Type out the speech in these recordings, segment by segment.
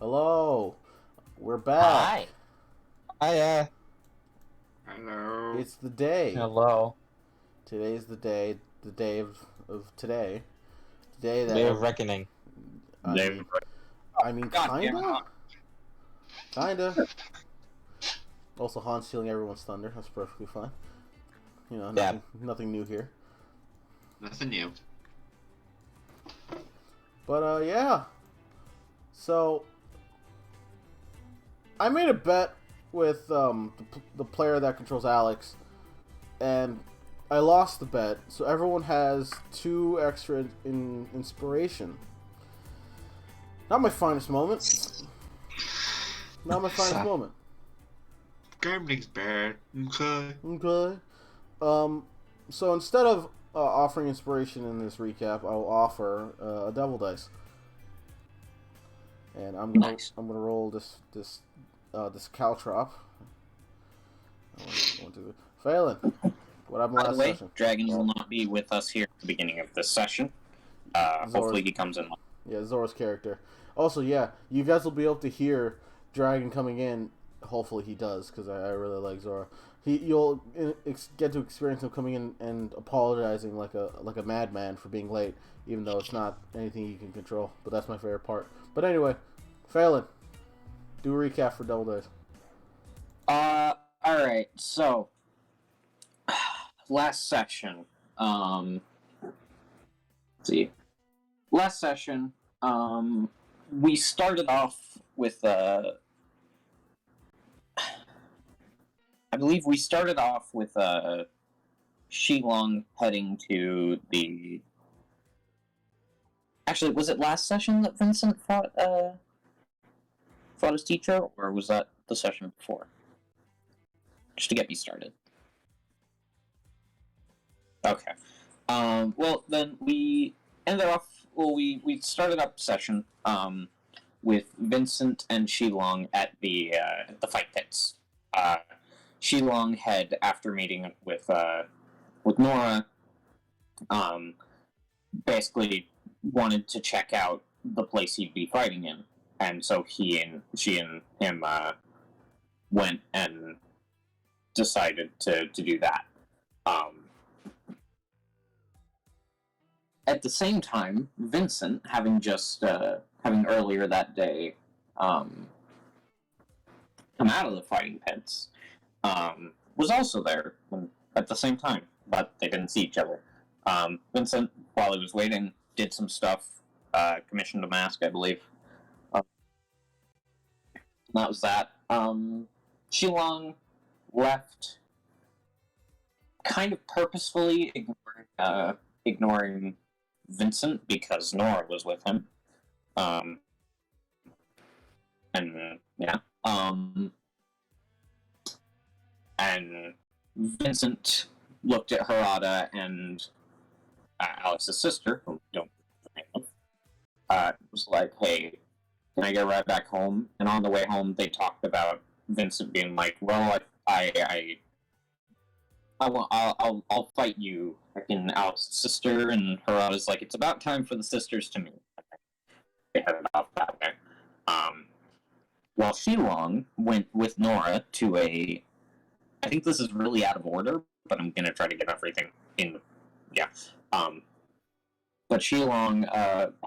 Hello, we're back. Hi. Hi, Hello. It's the day. Hello. Today's the day of today. The day that Day of Reckoning. I Day mean, of I mean, God damn kinda, it. kinda. Also, Han stealing everyone's thunder. That's perfectly fine. You know, Yeah. nothing new here. Nothing new. But yeah. So I made a bet with the player that controls Alex, and I lost the bet. So everyone has 2 extra in inspiration. Not my finest moment. Not my finest moment. Gambling's bad. Okay. Okay. So instead of offering inspiration in this recap, I will offer a devil dice, and Nice. I'm gonna roll this caltrop. I want to Phelan. What happened By the last way, session? Dragon will not be with us here at the beginning of this session. Hopefully he comes in. Yeah, Zora's character. Also, yeah, you guys will be able to hear Dragon coming in. Hopefully he does, because I really like Zora. You'll get to experience him coming in and apologizing like a madman for being late, even though it's not anything you can control. But that's my favorite part. But anyway, Phelan, do a recap for Double Dice. Alright, so last session. Let's see. Last session, we started off with I believe we started off with Shilong heading to the. Actually, was it last session that Vincent fought his teacher, or was that the session before? Just to get me started. Okay. Well, then we ended off. Well, we started up session with Vincent and Shilong at the fight pits. Shilong had, after meeting with Nora, basically wanted to check out the place he'd be fighting in, and so she and him went and decided to do that. At the same time, Vincent, having earlier that day come out of the fighting pits, was also there at the same time, but they didn't see each other. Vincent, while he was waiting, did some stuff, commissioned a mask, I believe. That was that. Shilong left kind of purposefully ignoring Vincent because Nora was with him. And yeah. And Vincent looked at Harada and Alex's sister, who don't know, was like, "Hey, can I get right back home?" And on the way home, they talked about Vincent being like, "Well, I'll fight you." And Alex's sister and Harada's like, "It's about time for the sisters to meet." They headed off that way. While Shilong went with Nora to a. I think this is really out of order, but I'm gonna try to get everything in. Yeah. But Shilong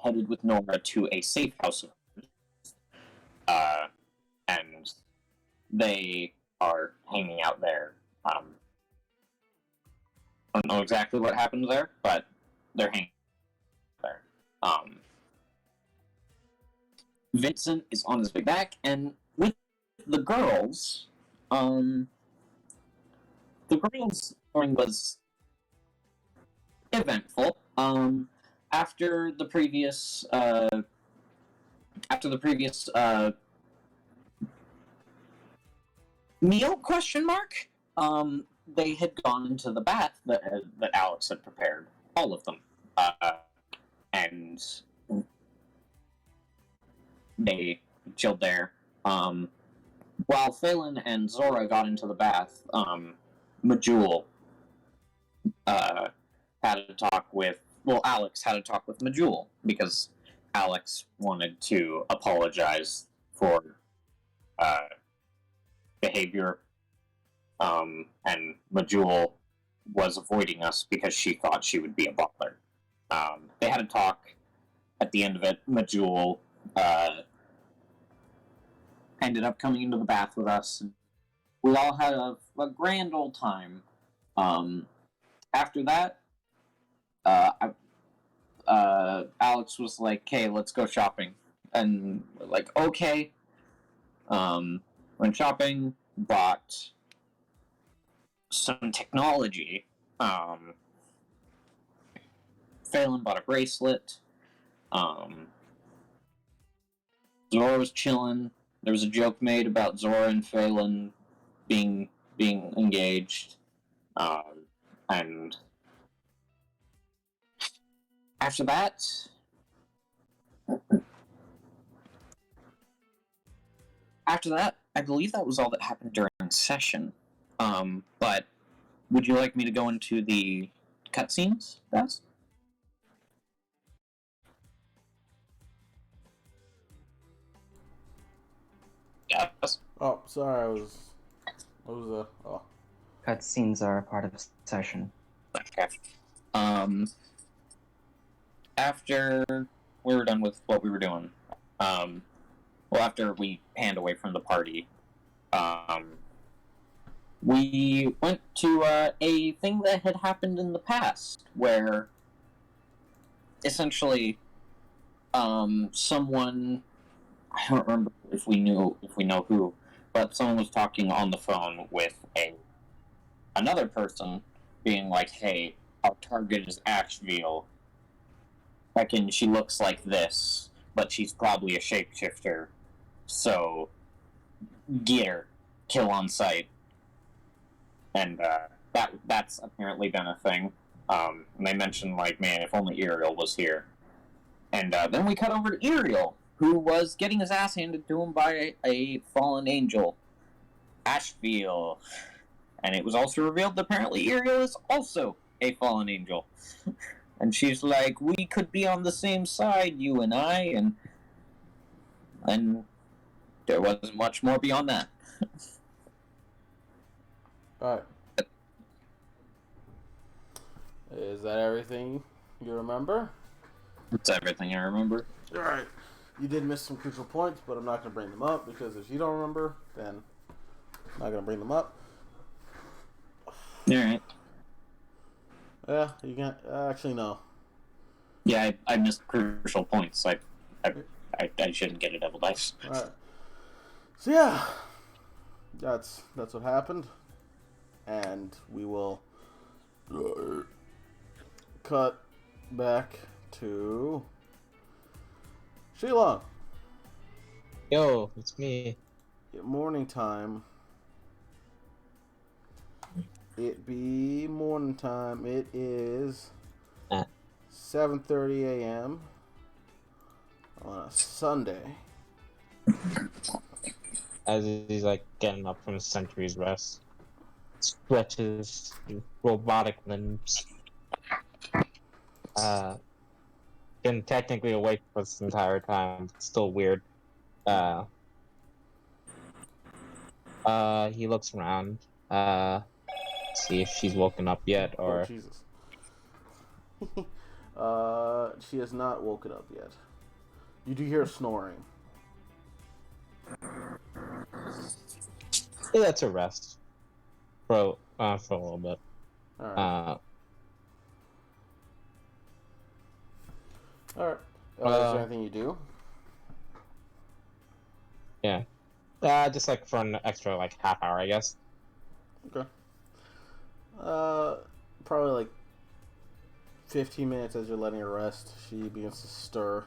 headed with Nora to a safe house, and they are hanging out there. I don't know exactly what happened there, but they're hanging there. Vincent is on his way back, and with the girls, the girls' morning was eventful. After the previous meal? Question mark. They had gone into the bath that Alex had prepared, all of them, and they chilled there. While Phelan and Zora got into the bath, Majul had a talk with. Well, Alex had a talk with Majul because Alex wanted to apologize for behavior, and Majul was avoiding us because she thought she would be a butler. They had a talk. At the end of it, Majul ended up coming into the bath with us. We all had a grand old time. After that, Alex was like, "Hey, let's go shopping," and we're like, "Okay." Went shopping, bought some technology. Phelan bought a bracelet. Zora was chilling. There was a joke made about Zora and Phelan being engaged. And after that, I believe that was all that happened during session. But would you like me to go into the cutscenes, guys? Yes. Oh, sorry, I was oh. Cutscenes are a part of the session. Okay. After we were done with what we were doing, after we panned away from the party, we went to a thing that had happened in the past, where essentially, someone, I don't remember if we know who, but someone was talking on the phone with another person, being like, "Hey, our target is Ashville. She looks like this, but she's probably a shapeshifter. So, get her, kill on sight." And that's apparently been a thing. And they mentioned, like, man, if only Uriel was here. And then we cut over to Uriel, who was getting his ass handed to him by a fallen angel, Ashville. And it was also revealed that apparently Uriel is also a fallen angel. And she's like, "We could be on the same side, you and I," and there wasn't much more beyond that. Alright. Is that everything you remember? That's everything I remember. Alright. You did miss some crucial points, but I'm not going to bring them up, because if you don't remember, then I'm not going to bring them up. Alright. Yeah, you can actually no. Yeah, I missed crucial points. I shouldn't get a double dice. Alright. So yeah, that's what happened, and we will cut back to Sheila. Yo, it's me. Morning time. It be morning time. It is 7:30 a.m. on a Sunday. As he's like getting up from a century's rest, stretches robotic limbs. Been technically awake for this entire time. Still weird. He looks around. See if she's woken up yet, or Oh, Jesus. She has not woken up yet. You do hear snoring. yeah, that's a rest for a little bit. Alright. Alright. Is there anything you do? Yeah. Just like for an extra like half hour, I guess. Okay. Probably like 15 minutes as you're letting her rest, she begins to stir.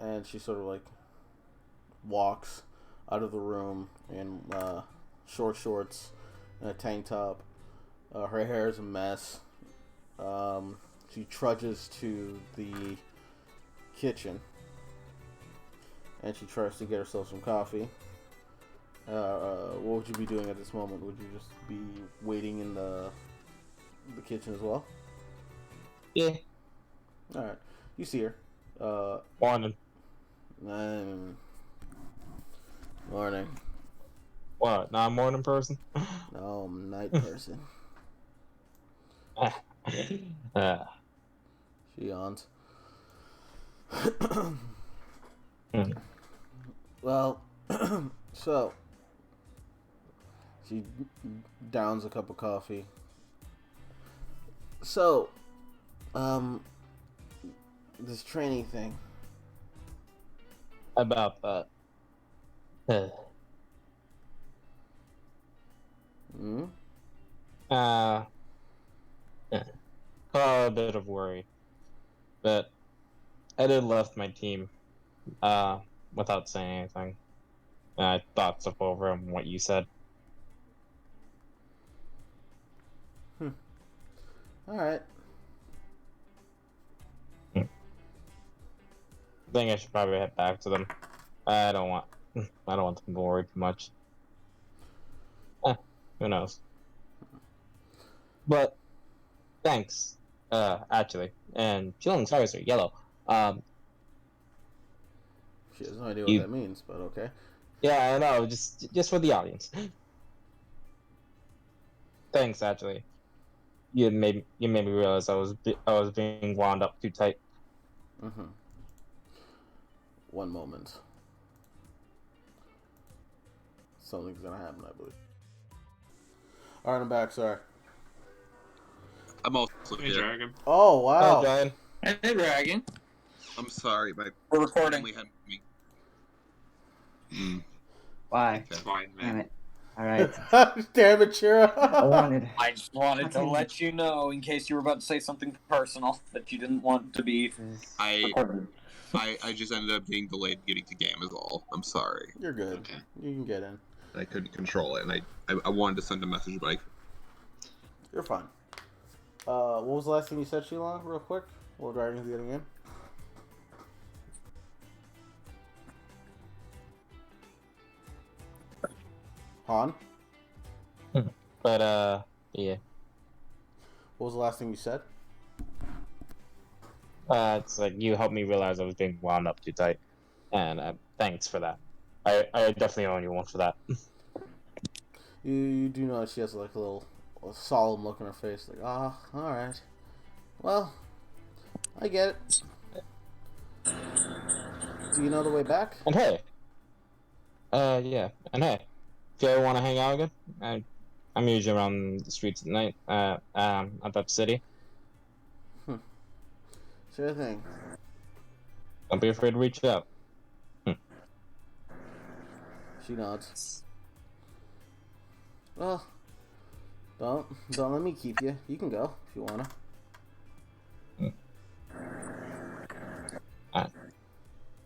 And she sort of like walks out of the room in short shorts and a tank top. Her hair is a mess. She trudges to the kitchen and she tries to get herself some coffee. What would you be doing at this moment? Would you just be waiting in the kitchen as well? Yeah. Alright. You see her. Morning. Morning. What? Not a morning person? No, I'm a night person. She yawns. Well, so she downs a cup of coffee. So, this training thing. About that. Hmm? Cause a bit of worry. But I did left my team, without saying anything. And I thought stuff over on what you said. Alright. I think I should probably head back to them. I don't want them to worry too much. Who knows? But thanks. Actually, and chilling stars are yellow. She has no idea what that means, but okay. Yeah, I know. Just for the audience. Thanks, actually. You made me realize I was being wound up too tight. Mm-hmm. One moment. Something's gonna happen, I believe. Alright, I'm back, sorry. I'm also Hey, here. Dragon. Oh, wow. Hey, Brian. Hey, Dragon. I'm sorry, my We're recording. family had me. Why? It's fine, Damn man. it. Alright. Damn it, Chira. I wanted. I just wanted to let you know, in case you were about to say something personal, that you didn't want to be I recorded. just ended up getting delayed getting to game is all. I'm sorry. You're good. Okay. You can get in. I couldn't control it, and I wanted to send a message, but You're fine. What was the last thing you said, Sheila, real quick? While Dragon's getting in? Han? But yeah. What was the last thing you said? It's like you helped me realize I was being wound up too tight, and thanks for that. I definitely owe you one for that. You do know she has like a solemn look on her face, like, alright. Well, I get it. Do you know the way back? And hey, yeah, and hey, if you ever want to hang out again, I'm usually around the streets at night, at that city. Sure thing. Don't be afraid to reach out. She nods. Well, don't let me keep you. You can go if you wanna.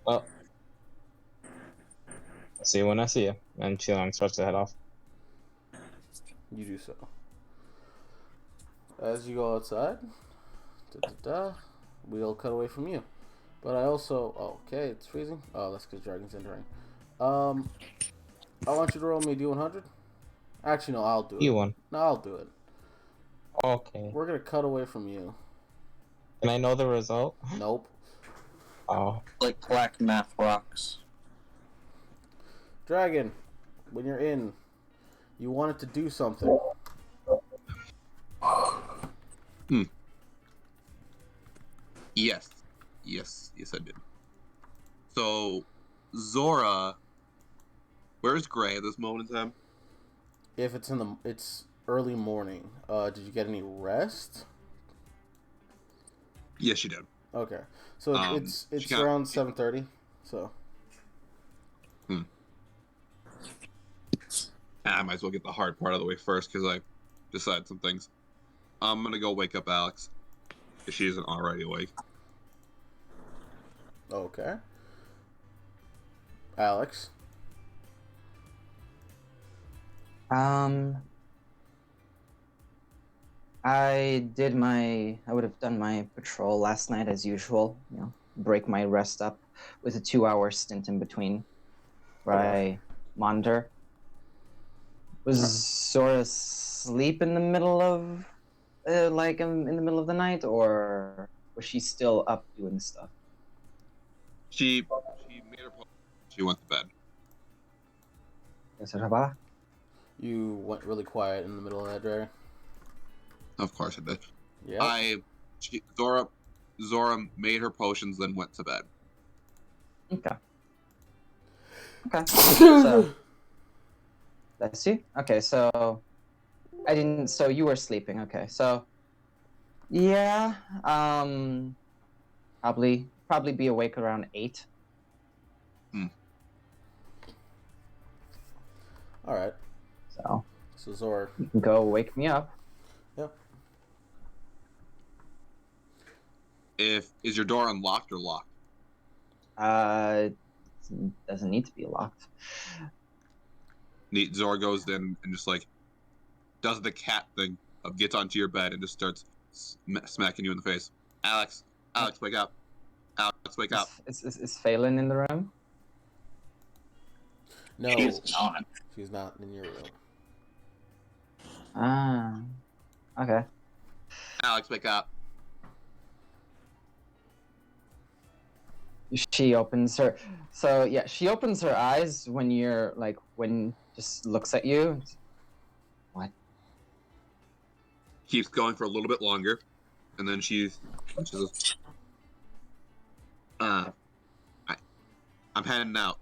Well, I'll see you when I see you. And Chilang starts to head off. You do so. As you go outside, we'll cut away from you. But I also... Oh, okay, it's freezing. Oh, that's because Dragon's entering. I want you to roll me a D100. Actually, no, I'll do it. You won. No, I'll do it. Okay. We're going to cut away from you. Can I know the result? Nope. Oh. Like black math rocks. Dragon, when you're in, you wanted to do something. yes, I did. So, Zora, where's Gray at this moment in time? If it's early morning. Did you get any rest? Yes, she did. Okay, so it's got- around 7:30. So I might as well get the hard part out of the way first because I decided some things. I'm gonna go wake up Alex if she isn't already awake. okay, Alex. I would have done my patrol last night as usual, break my rest up with a 2-hour stint in between where I monitor. Was Zora asleep in the middle of, in the middle of the night, or was she still up doing stuff? She she made her potion. She went to bed. Is it Haba? You went really quiet in the middle of that, Dre. Of course I did. Yeah. Zora made her potions, then went to bed. Okay. Okay. So let's see. Okay, so I didn't. So you were sleeping. Okay, so yeah. Probably be awake around 8. All right. So So Zora. you can go wake me up. Yep. Is your door unlocked or locked? Doesn't need to be locked. Zora goes in and just like does the cat thing of gets onto your bed and just starts smacking you in the face. Alex, wake up! Alex, wake up! Is Phelan in the room? No, She's not. she's not in your room. Ah. Okay. Alex, wake up! She opens her. So yeah, she opens her eyes when you're like when just looks at you. What? Keeps going for a little bit longer, and then she says, I'm heading out.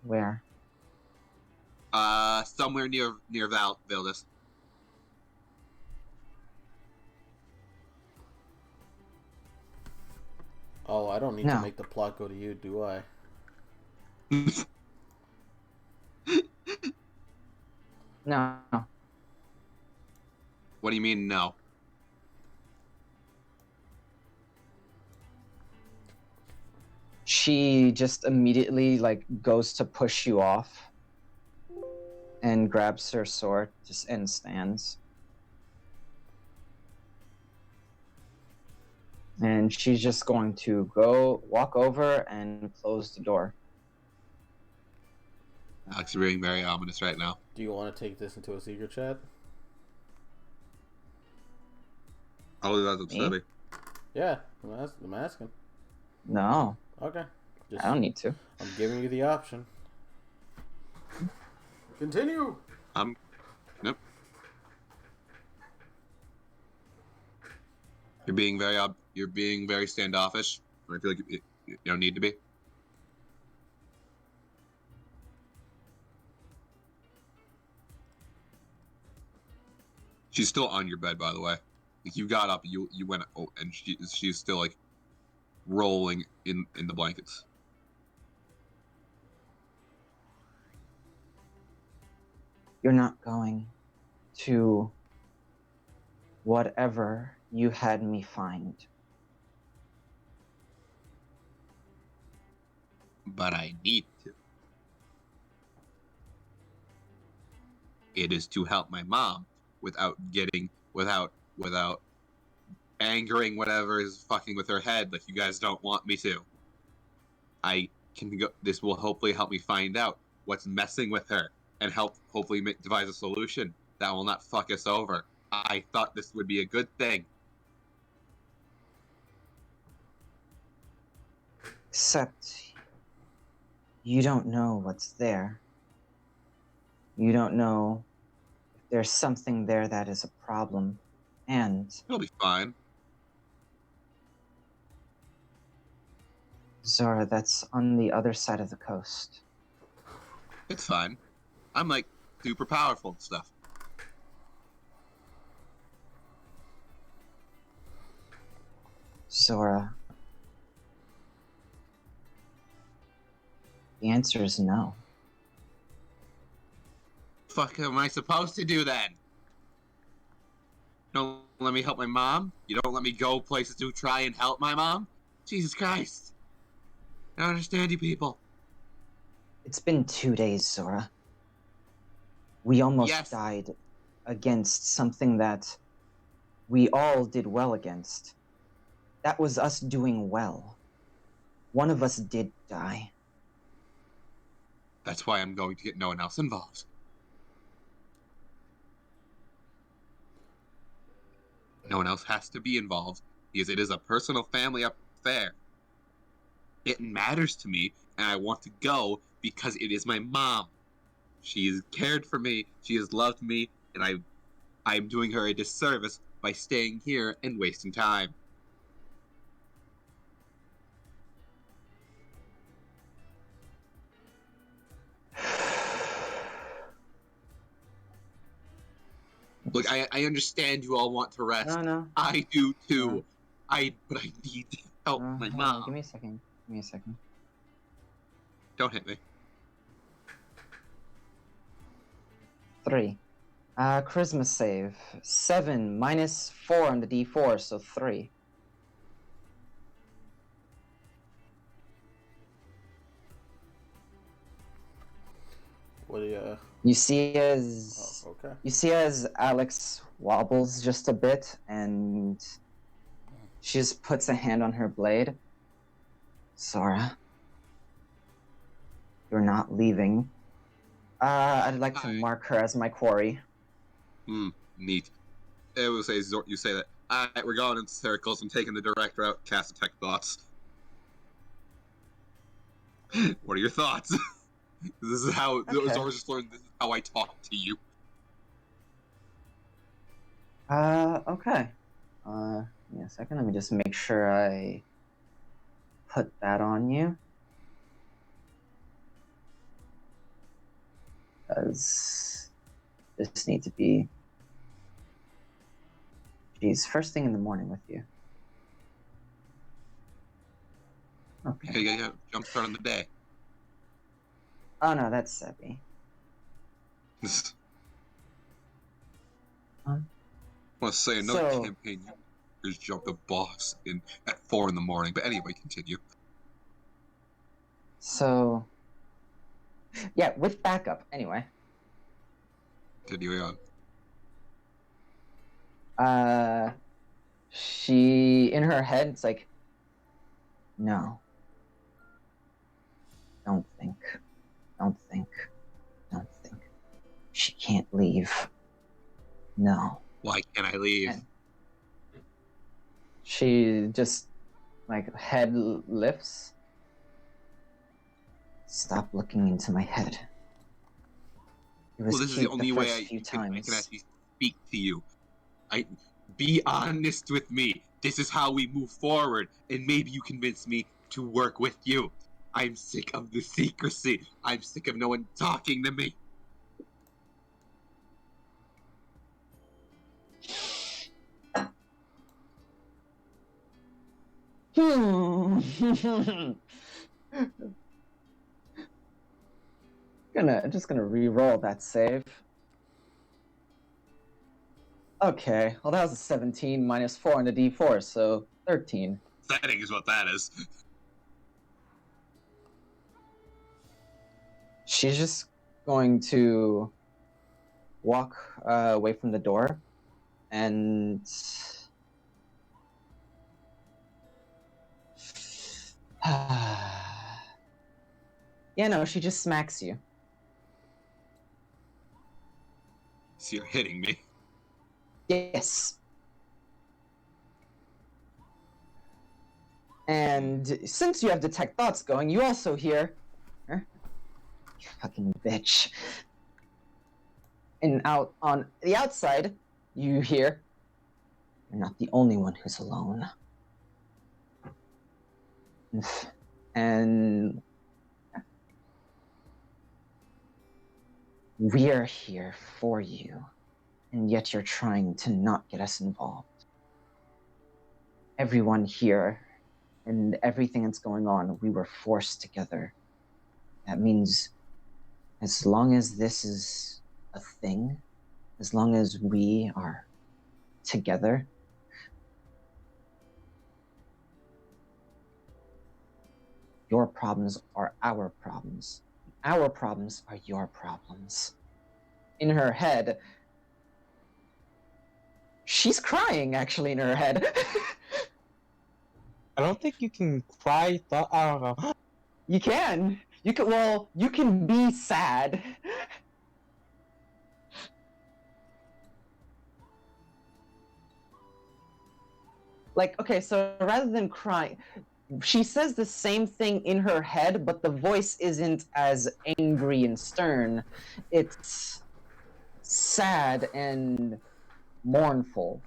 Where? Somewhere near Valdis. Oh, I don't need No. to make the plot go to you, do I? No. What do you mean, no? She just immediately like goes to push you off and grabs her sword and stands. And she's just going to walk over and close the door. Alex, you're being very ominous right now. Do you want to take this into a secret chat? I'll do that upsetting. Yeah, I'm asking. No, Okay. I don't need to. I'm giving you the option. Continue. Nope. You're being very standoffish. I feel like you don't need to be. She's still on your bed, by the way. Like you got up, you went, and she's still like rolling in the blankets. You're not going to whatever you had me find. But I need to. It is to help my mom without angering whatever is fucking with her head like you guys don't want me to. I can go. This will hopefully help me find out what's messing with her and hopefully devise a solution that will not fuck us over. I thought this would be a good thing. Except you don't know what's there. You don't know if there's something there that is a problem. And It'll be fine. Zora, that's on the other side of the coast. It's fine. I'm like super powerful and stuff. Zora, the answer is no. Fuck am I supposed to do then? Don't let me help my mom? You don't let me go places to try and help my mom? Jesus Christ. I don't understand you people. It's been 2 days, Zora. We almost Yes. died against something that we all did well against. That was us doing well. One of us did die. That's why I'm going to get no one else involved. No one else has to be involved because it is a personal family affair. It matters to me, and I want to go because it is my mom. She has cared for me, she has loved me, and I'm doing her a disservice by staying here and wasting time. Look, I understand you all want to rest. No. I do too. No. But I need to help my Hold mom. on, give me a second. Give me a second. Don't hit me. 3. Charisma save. 7 minus 4 on the D4, so 3. What do you? You see as Okay. you see as Alex wobbles just a bit, and she just puts a hand on her blade. Sora, you're not leaving. I'd like to Hi. mark her as my quarry. Neat. It will say you say that. Alright, we're going in circles. I'm taking the direct route. Cast detect thoughts. What are your thoughts? This is how Okay. Zora's just learned. This is how I talk to you. Okay. Give me a second. Let me just make sure I put that on you. Because this needs to be. Geez, first thing in the morning with you. Okay. Yeah. Jump start on the day. Oh no, that's Sebby. I want to say another So- campaign. You jumped a boss at 4 in the morning. But anyway, continue. So, yeah, with backup. Anyway, Continuing on. she in her head, it's like, no, don't think. She can't leave. No. Why can't I leave? And she just like head lifts. Stop looking into my head. It was Well, this is cute the only the way first I few can times. actually speak to you. Be honest with me. This is how we move forward, and maybe you convince me to work with you. I'm sick of the secrecy. I'm sick of no one talking to me. Just gonna re-roll that save. Okay, well that was a 17 minus 4 on the D4, so 13. Pathetic is what that is. She's just going to walk away from the door, and yeah, no, she just smacks you. So you're hitting me. Yes. And since you have detect thoughts going, you also hear, huh? You fucking bitch. And out on the outside, you hear, you're not the only one who's alone. And we're here for you, and yet you're trying to not get us involved. Everyone here and everything that's going on, we were forced together. That means as long as this is a thing, as long as we are together, your problems are our problems. Our problems are your problems. In her head, she's crying actually in her head. I don't think you can cry. I don't know. You can. Well, you can be sad. Like, okay, so rather than crying, she says the same thing in her head, but the voice isn't as angry and stern. It's sad and mournful.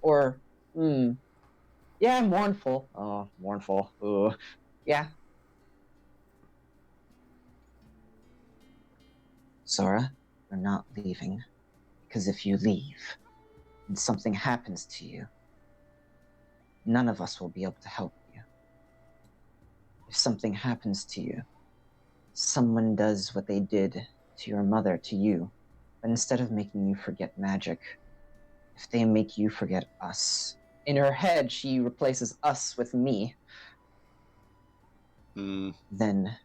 Or, yeah, mournful. Oh, mournful. Ooh. Yeah. Zora, you're not leaving. Because if you leave, and something happens to you, none of us will be able to help you. If something happens to you, someone does what they did to your mother to you, but instead of making you forget magic, if they make you forget us. In her head, she replaces us with me. Then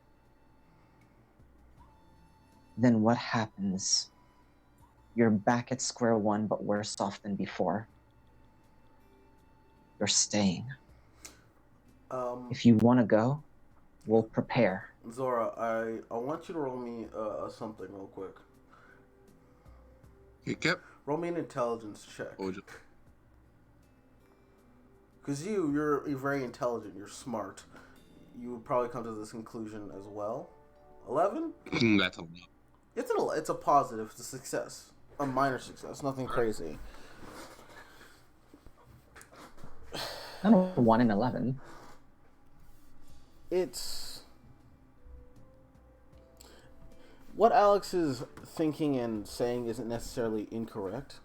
what happens? You're back at square one, but worse off than before. You're staying. If you want to go, we'll prepare. Zora, I want you to roll me something real quick. Yep. Roll me an intelligence check. Oh, Because you're very intelligent. You're smart. You would probably come to this conclusion as well. 11? That's a lot. It's a positive. It's a success. A minor success. Nothing crazy. I don't 1 in 11. It's what Alex is thinking and saying isn't necessarily incorrect.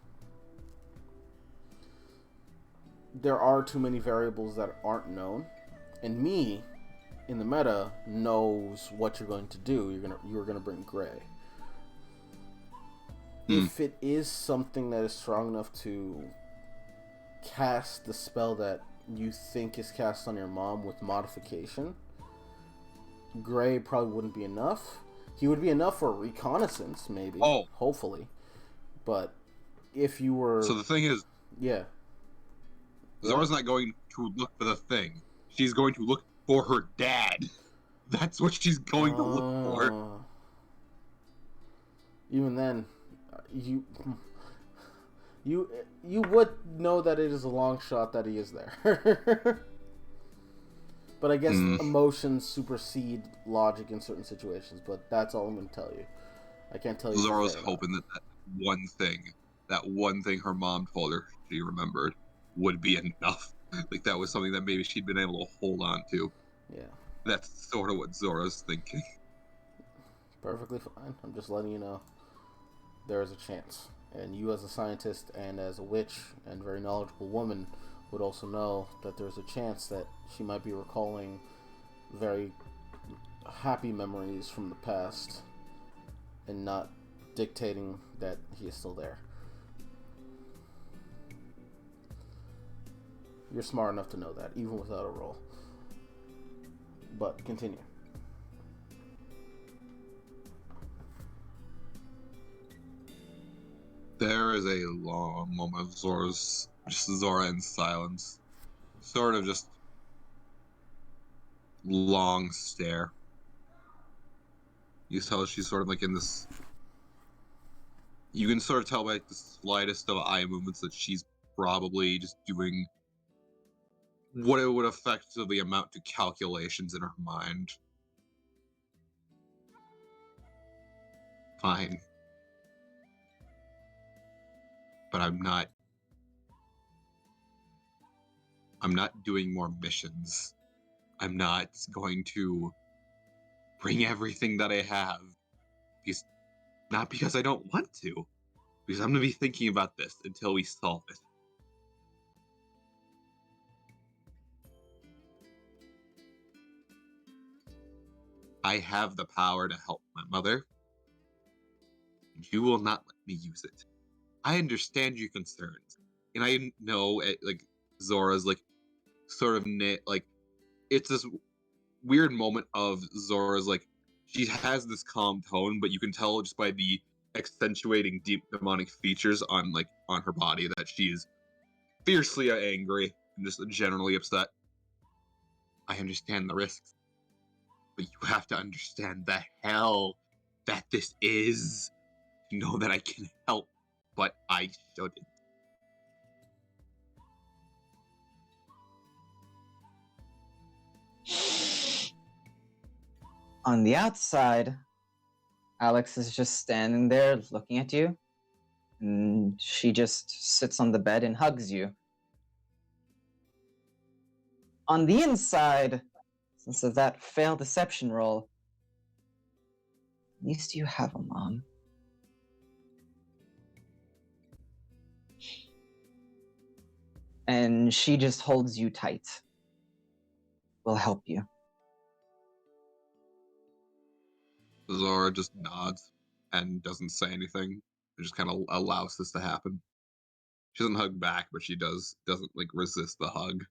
There are too many variables that aren't known, and me, in the meta, knows what you're going to do. You're gonna bring Gray. If it is something that is strong enough to cast the spell that you think is cast on your mom with modification, Gray probably wouldn't be enough. He would be enough for reconnaissance, maybe. Oh. Hopefully. But if you were... So the thing is... Yeah. Zora's not going to look for the thing. She's going to look for her dad. That's what she's going to look for. Even then, you would know that it is a long shot that he is there. But I guess emotions supersede logic in certain situations. But that's all I'm going to tell you. I can't tell you. Zora's hoping that that one thing her mom told her she remembered, would be enough. Like that was something that maybe she'd been able to hold on to. Yeah. That's sort of what Zora's thinking. Perfectly fine. I'm just letting you know there is a chance. And you as a scientist and as a witch and very knowledgeable woman would also know that there's a chance that she might be recalling very happy memories from the past and not dictating that he is still there. You're smart enough to know that, even without a roll. But continue. There is a long moment of Zora in silence. Sort of just long stare. You tell she's sort of like in this... You can sort of tell by the slightest of eye movements that she's probably just doing what it would effectively amount to calculations in her mind. Fine. But I'm not doing more missions. I'm not going to bring everything that I have. Not because I don't want to. Because I'm going to be thinking about this until we solve it. I have the power to help my mother. And you will not let me use it. I understand your concerns. And I know, like, Zora's, like, sort of, like, it's this weird moment of Zora's, like, she has this calm tone, but you can tell just by the accentuating deep demonic features on her body that she's fiercely angry and just generally upset. I understand the risks, but you have to understand the hell that this is. You know that I can help, but I shouldn't. On the outside, Alex is just standing there looking at you, and she just sits on the bed and hugs you. On the inside, since of that failed deception roll, at least you have a mom. And she just holds you tight. Will help you. Zora just nods and doesn't say anything. It just kind of allows this to happen. She doesn't hug back, but she doesn't like resist the hug.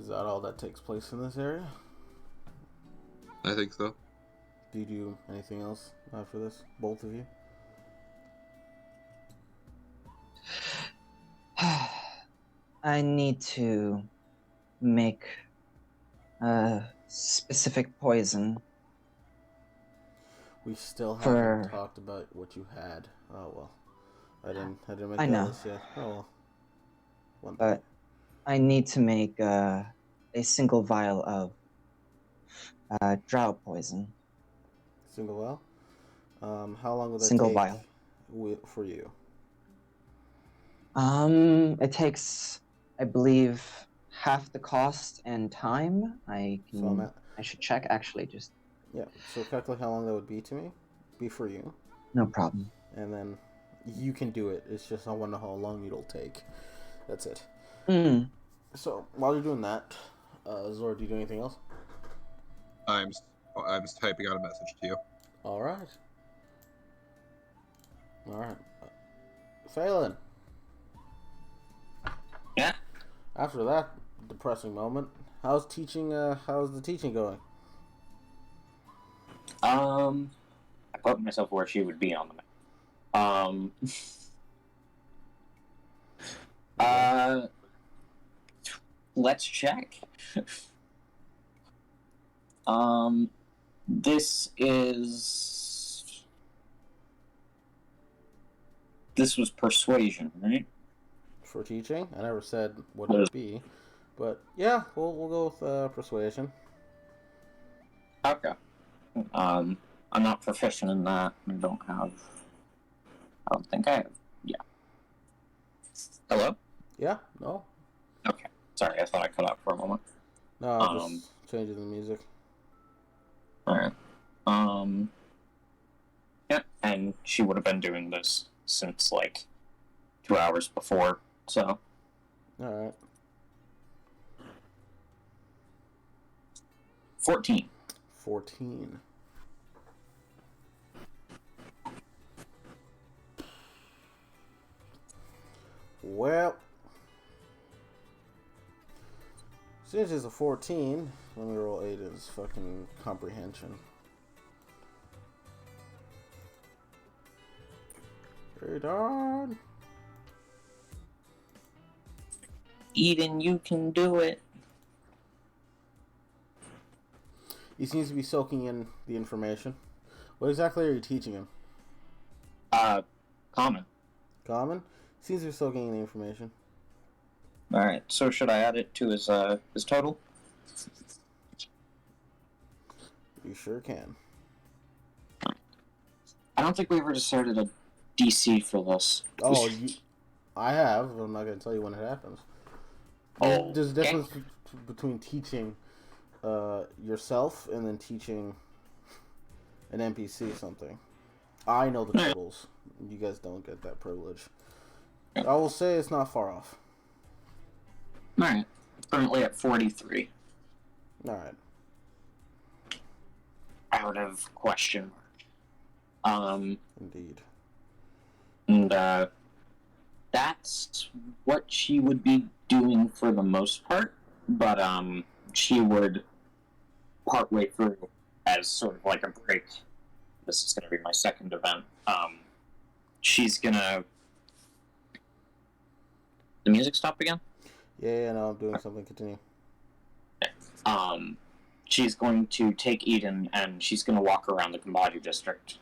Is that all that takes place in this area? I think so. Do you do anything else after this, both of you? I need to make a specific poison. We still haven't For- talked about what you had. Oh well, I didn't make I that know. list yet. Oh well. One But thing. I need to make a single vial of drow poison. Single vial. How long will that Single take vial. For you? It takes, I believe, half the cost and time. I should check actually. Just Yeah. So calculate how long that would be for you, no problem. and then you can do it. It's just I want to know how long it'll take. That's it. Mm. So while you're doing that, Zora, do you do anything else? I'm just typing out a message to you. All right. Phelan. Yeah. After that depressing moment, how's the teaching going? I put myself where she would be on the map. Let's check. This was persuasion, right? For teaching? I never said what it would be, but yeah, we'll go with persuasion. Okay. I'm not proficient in that. I don't think I have. Yeah. Hello? Yeah? No? Okay. Sorry, I thought I cut out for a moment. No, just changing the music. Alright. Yeah, and she would have been doing this since, 2 hours before, so... Alright. 14. 14. Well, since it's a 14, let me roll Aiden's fucking comprehension. Aiden! Eden, you can do it. He seems to be soaking in the information. What exactly are you teaching him? Common. Common? Seems to be soaking in the information. Alright, so should I add it to his total? You sure can. I don't think we ever decided a DC for this. Oh, I have, but I'm not going to tell you when it happens. Oh, There's a difference between teaching yourself and then teaching an NPC something. I know the totals. You guys don't get that privilege. I will say it's not far off. Alright. Currently at 43. Alright. Out of question mark. Indeed. And that's what she would be doing for the most part, but she would partway through as sort of like a break. This is going to be my second event. She's gonna. The music stopped again? Yeah, no, I'm doing something. Continue. She's going to take Eden and she's going to walk around the Combati district.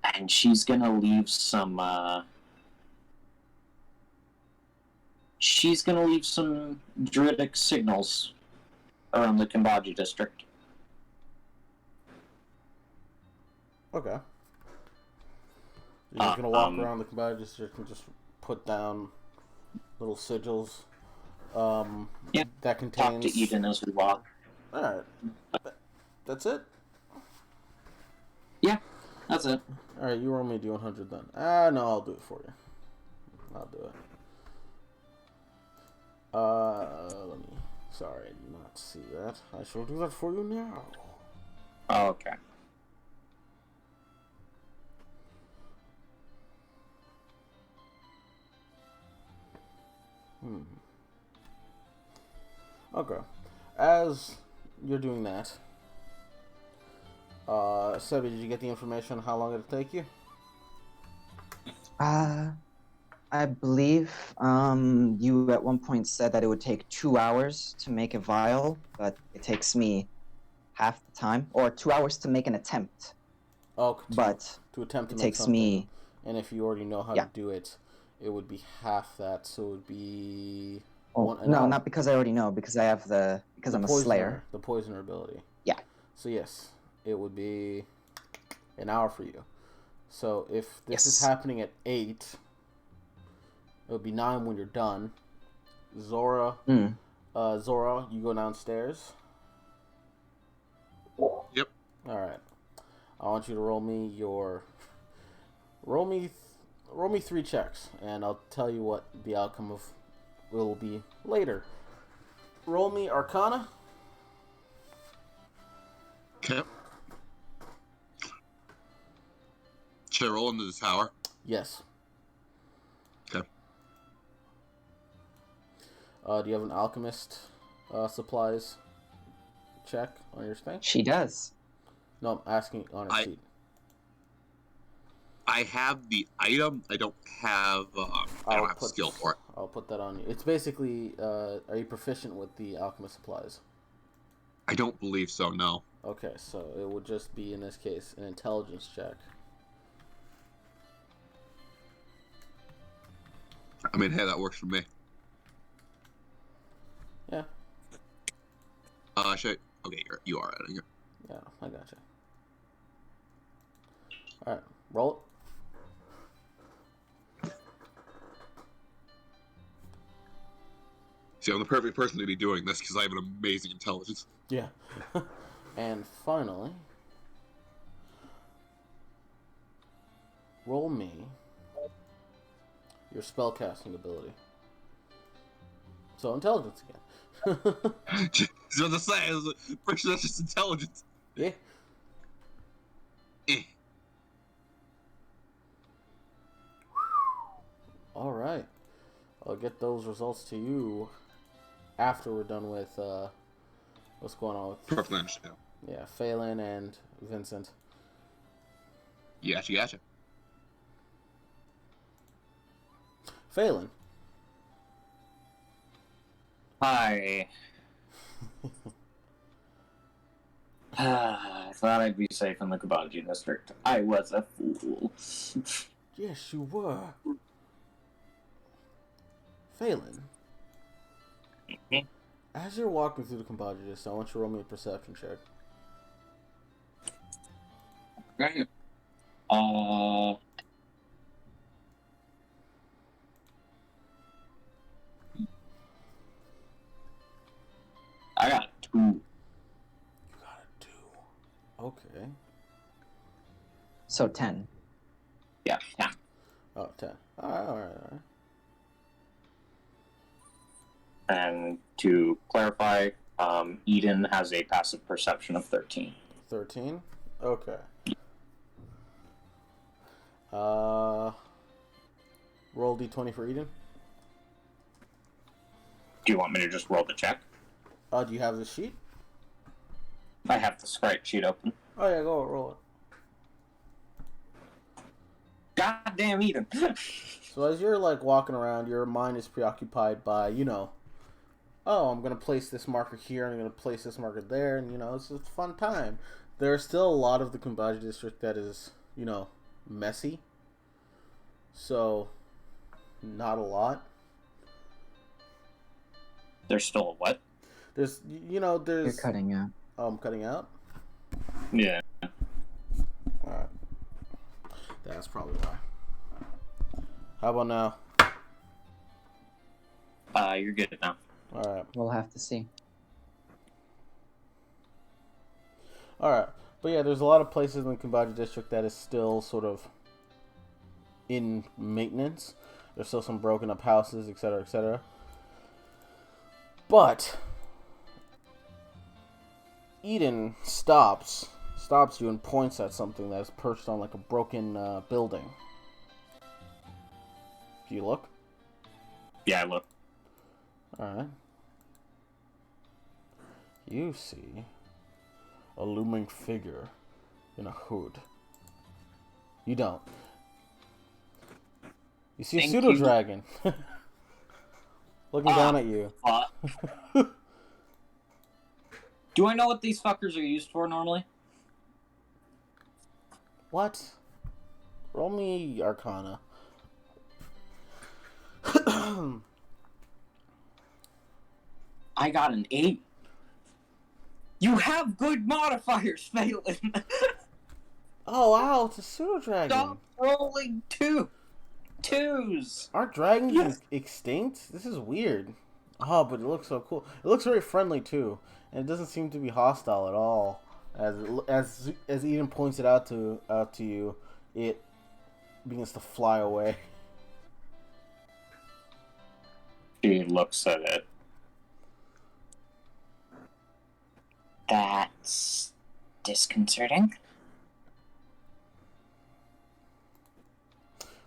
And she's gonna leave some, she's gonna leave some druidic signals around the Kambaji district. Okay. You're just gonna walk around the Kambaji district and just put down little sigils. Yeah. That contains. Talk to Eden as we walk. All right. That's it. Yeah, that's it. All right, you roll me a D100 then. No, I'll do it for you. I'll do it. Let me. Sorry, I did not see that. I shall do that for you now. Oh, okay. Okay. As you're doing that, Sebi, did you get the information on how long it'll take you? I believe you at one point said that it would take 2 hours to make a vial, but it takes me half the time, or 2 hours to make an attempt. Oh, but to attempt to it make takes something. me. And if you already know how Yeah. to do it, it would be half that. So it would be. Oh, no, not because I already know. Because I have because I'm a slayer. The poisoner ability. Yeah. So yes, it would be an hour for you. So if this is Yes. happening at 8, it would be 9 when you're done. Zora, Zora, you go downstairs. Yep. All right. I want you to roll me 3 checks, and I'll tell you what the outcome of will be later. Roll me Arcana. Okay. Should I roll into the tower? Yes. Okay. Do you have an alchemist supplies check on your thing? She does. No, I'm asking on her sheet. I have the item. I don't have. I don't have skill for it. I'll put that on you. It's basically, are you proficient with the alchemist supplies? I don't believe so. No. Okay, so it would just be in this case an intelligence check. I mean, hey, that works for me. Yeah. Should I... Okay, you are adding it. Yeah, I gotcha. All right, roll it. See, I'm the perfect person to be doing this because I have an amazing intelligence. Yeah. And finally, roll me your spellcasting ability. So intelligence again. So the say is pretty much just intelligence. Yeah. Eh. All right. I'll get those results to you after we're done with what's going on with Perfectly understand. yeah, Phelan and Vincent. Gotcha. Phelan. Hi. I thought I'd be safe in the Kabaji district. I was a fool. Yes, you were. Phelan. As you're walking through the Kambaji district, I want you to roll me a perception check. Right. I got 2. You got a 2. Okay. So 10. Yeah. Oh, 10. All right. And to clarify, Eden has a passive perception of 13. 13? Okay. Roll D20 for Eden. Do you want me to just roll the check? Do you have the sheet? I have the sprite sheet open. Oh yeah, go roll it. Goddamn Eden! So as you're like walking around, your mind is preoccupied by, oh, I'm gonna place this marker here, and I'm gonna place this marker there, and it's a fun time. There's still a lot of the Kambaji district that is, messy. So, not a lot. There's still a what? There's You're cutting out. Oh, I'm cutting out? Yeah. Alright. That's probably why. How about now? You're good now. Alright. We'll have to see. Alright. But yeah, there's a lot of places in the Kambaja district that is still sort of in maintenance. There's still some broken up houses, etc., etc. But Eden stops you and points at something that's perched on like a broken building. Do you look? Yeah, I look. Alright. You see a looming figure in a hood. You don't. You see a Thank pseudo you. dragon looking down at you. Do I know what these fuckers are used for normally? What? Roll me Arcana. I got an 8. You have good modifiers, Phelan. Oh wow, it's a pseudo dragon. Stop rolling 2s. Aren't dragons Yes. extinct? This is weird. Oh, but it looks so cool. It looks very friendly too, and it doesn't seem to be hostile at all. As Eden points it out to you, it begins to fly away. She looks at it. That's disconcerting.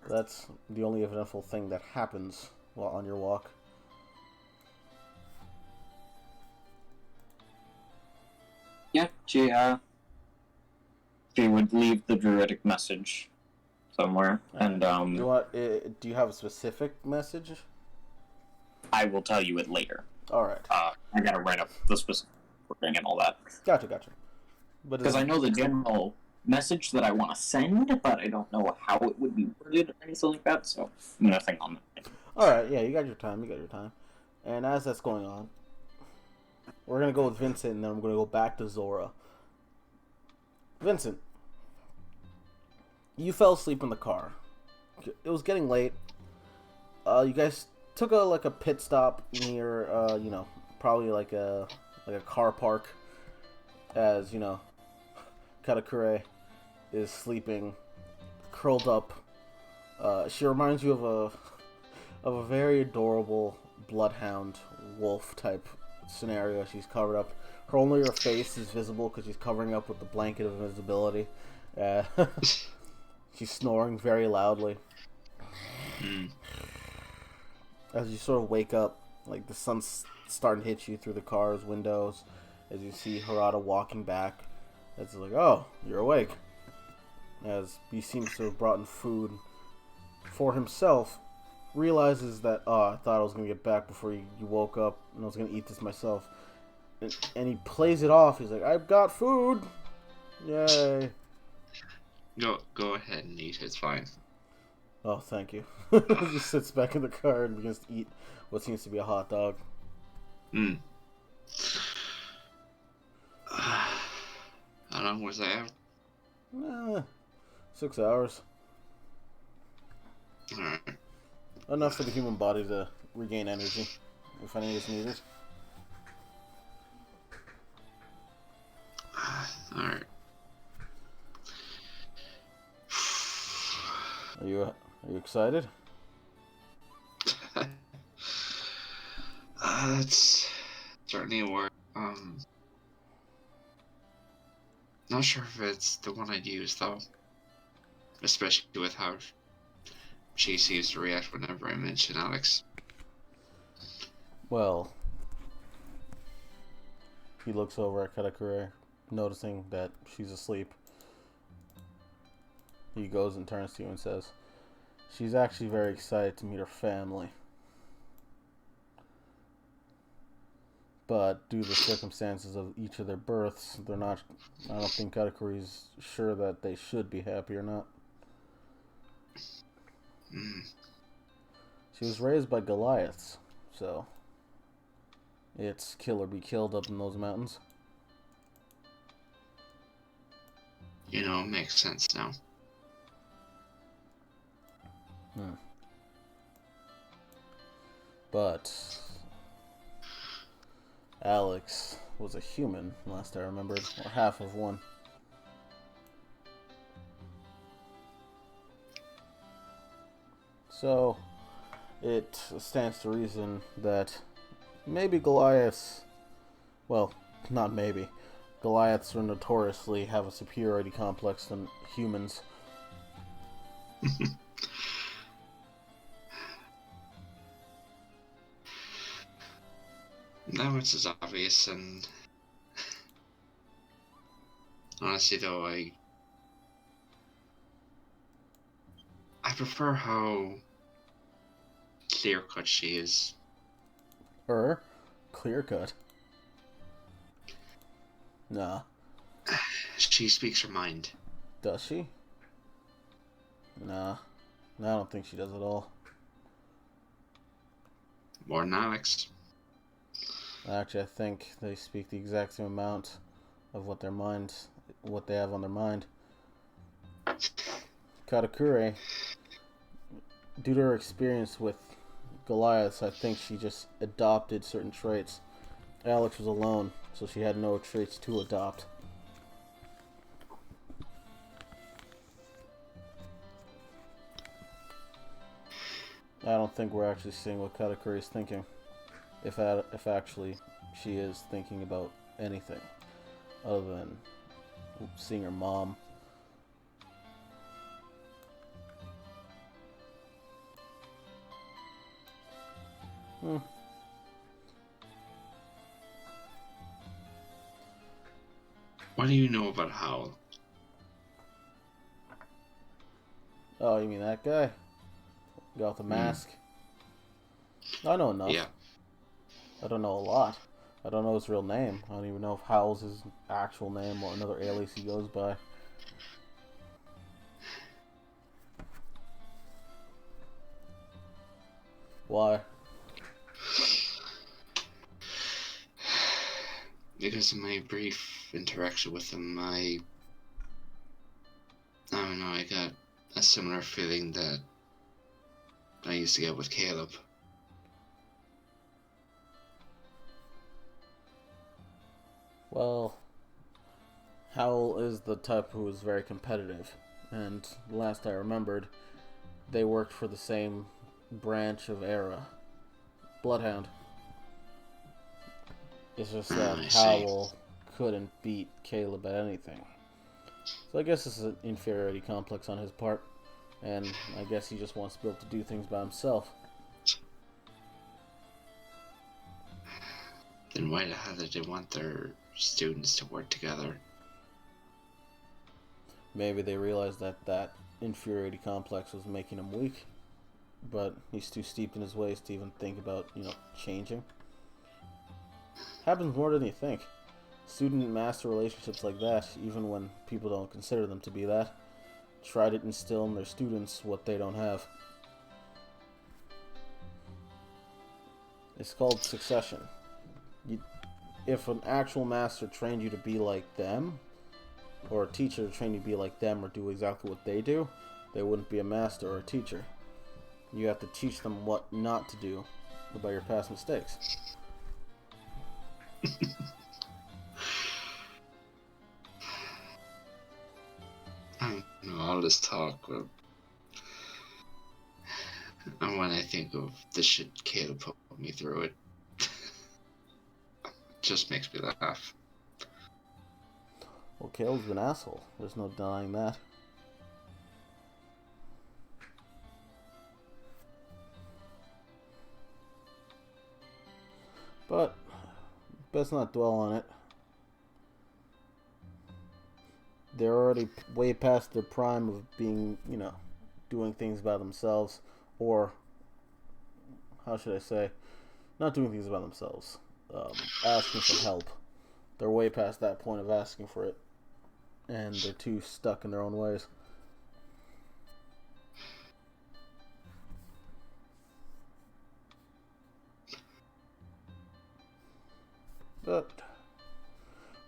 That's the only eventful thing that happens while on your walk. Yeah, she would leave the druidic message somewhere, and Do you have a specific message? I will tell you it later. All right. I gotta write up the specific wording and all that. Gotcha. But Because I know the general message that I want to send, but I don't know how it would be worded or anything like that, so nothing on that. all right. Yeah, you got your time. And as that's going on, we're gonna go with Vincent, and then I'm gonna go back to Zora. Vincent, you fell asleep in the car. It was getting late. You guys took a pit stop near probably like a car park, as Katakure is sleeping, curled up. She reminds you of a very adorable bloodhound wolf type scenario. She's covered up. Only her face is visible because she's covering up with the blanket of invisibility. She's snoring very loudly. As you sort of wake up, like the sun's starting to hit you through the car's windows, as you see Harada walking back. It's like, oh, you're awake. As he seems to have brought in food for himself, realizes that, I thought I was going to get back before you woke up, and I was going to eat this myself. And he plays it off. He's like, I've got food! Yay. Go ahead and eat. It's fine. Oh, thank you. He just sits back in the car and begins to eat what seems to be a hot dog. How long was that? 6 hours. Alright. Enough for the human body to regain energy if any is needed. Alright. Are you excited? That's certainly a word. Not sure if it's the one I'd use though. Especially with how she seems to react whenever I mention Alex. Well, he looks over at Katakure, noticing that she's asleep. He goes and turns to you and says, she's actually very excited to meet her family. But due to the circumstances of each of their births, I don't think Katakure's sure that they should be happy or not. She was raised by Goliaths, so it's kill or be killed up in those mountains. You know, it makes sense now. But Alex was a human, last I remembered, or half of one. So it stands to reason that maybe Goliaths, well, not maybe, Goliaths are notoriously have a superiority complex than humans. That much is obvious, and honestly, though, I prefer how clear-cut she is. Clear cut. Nah. She speaks her mind. Does she? Nah. I don't think she does at all. More than Alex. Actually, I think they speak the exact same amount of what they have on their mind. Katakure, due to her experience with Goliaths, I think she just adopted certain traits. Alex was alone, so she had no traits to adopt. I don't think we're actually seeing what Katakuri is thinking. If actually she is thinking about anything other than seeing her mom. What do you know about Howl? Oh, you mean that guy? Guy with the mask? I know enough. Yeah. I don't know a lot. I don't know his real name. I don't even know if Howl's his actual name or another alias he goes by. Why? Because of my brief interaction with him, I don't know, I got a similar feeling that I used to get with Caleb. Well, Howl is the type who is very competitive, and last I remembered, they worked for the same branch of Era, Bloodhound. It's just that I see. Howl couldn't beat Caleb at anything. So I guess this is an inferiority complex on his part, and I guess he just wants to be able to do things by himself. Then why the hell did they want their students to work together? Maybe they realized that that inferiority complex was making him weak, but he's too steeped in his ways to even think about, changing. Happens more than you think. Student-master relationships like that, even when people don't consider them to be that, try to instill in their students what they don't have. It's called succession. If an actual master trained you to be like them, or a teacher trained you to be like them or do exactly what they do, they wouldn't be a master or a teacher. You have to teach them what not to do by your past mistakes. I don't know, all this talk, and when I think of the shit Caleb put me through, it just makes me laugh. Well, Caleb's an asshole. There's no denying that. But, best not dwell on it. They're already way past their prime of being, doing things by themselves. Or, how should I say, not doing things by themselves. Asking for help. They're way past that point of asking for it. And they're too stuck in their own ways. Good.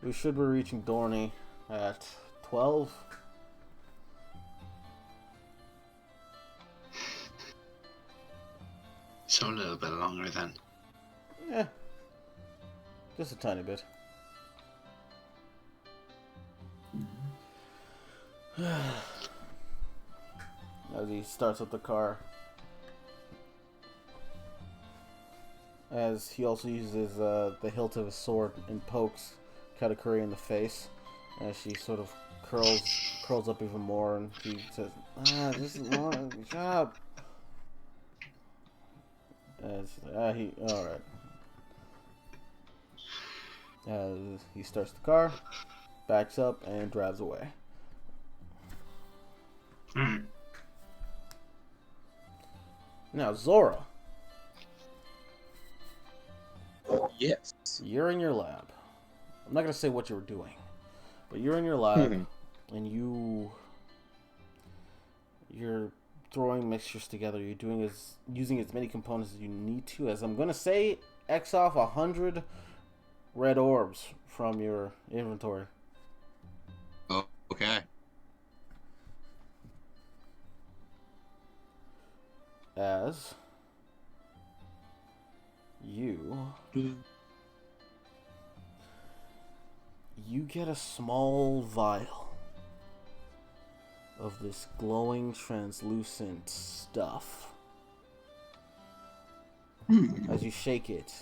We should be reaching Dorney at 12. So a little bit longer then. Yeah. Just a tiny bit. As he starts up the car. As he also uses the hilt of his sword and pokes Katakuri in the face. As she sort of curls up even more, and he says, this is more, shut up. And she's like, alright. As he starts the car, backs up, and drives away. Now, Zora. Yes. You're in your lab. I'm not going to say what you were doing, but you're in your lab, and you're throwing mixtures together. You're using as many components as you need to. As I'm going to say, X off 100 red orbs from your inventory. Oh, okay. As you get a small vial of this glowing translucent stuff. As you shake it,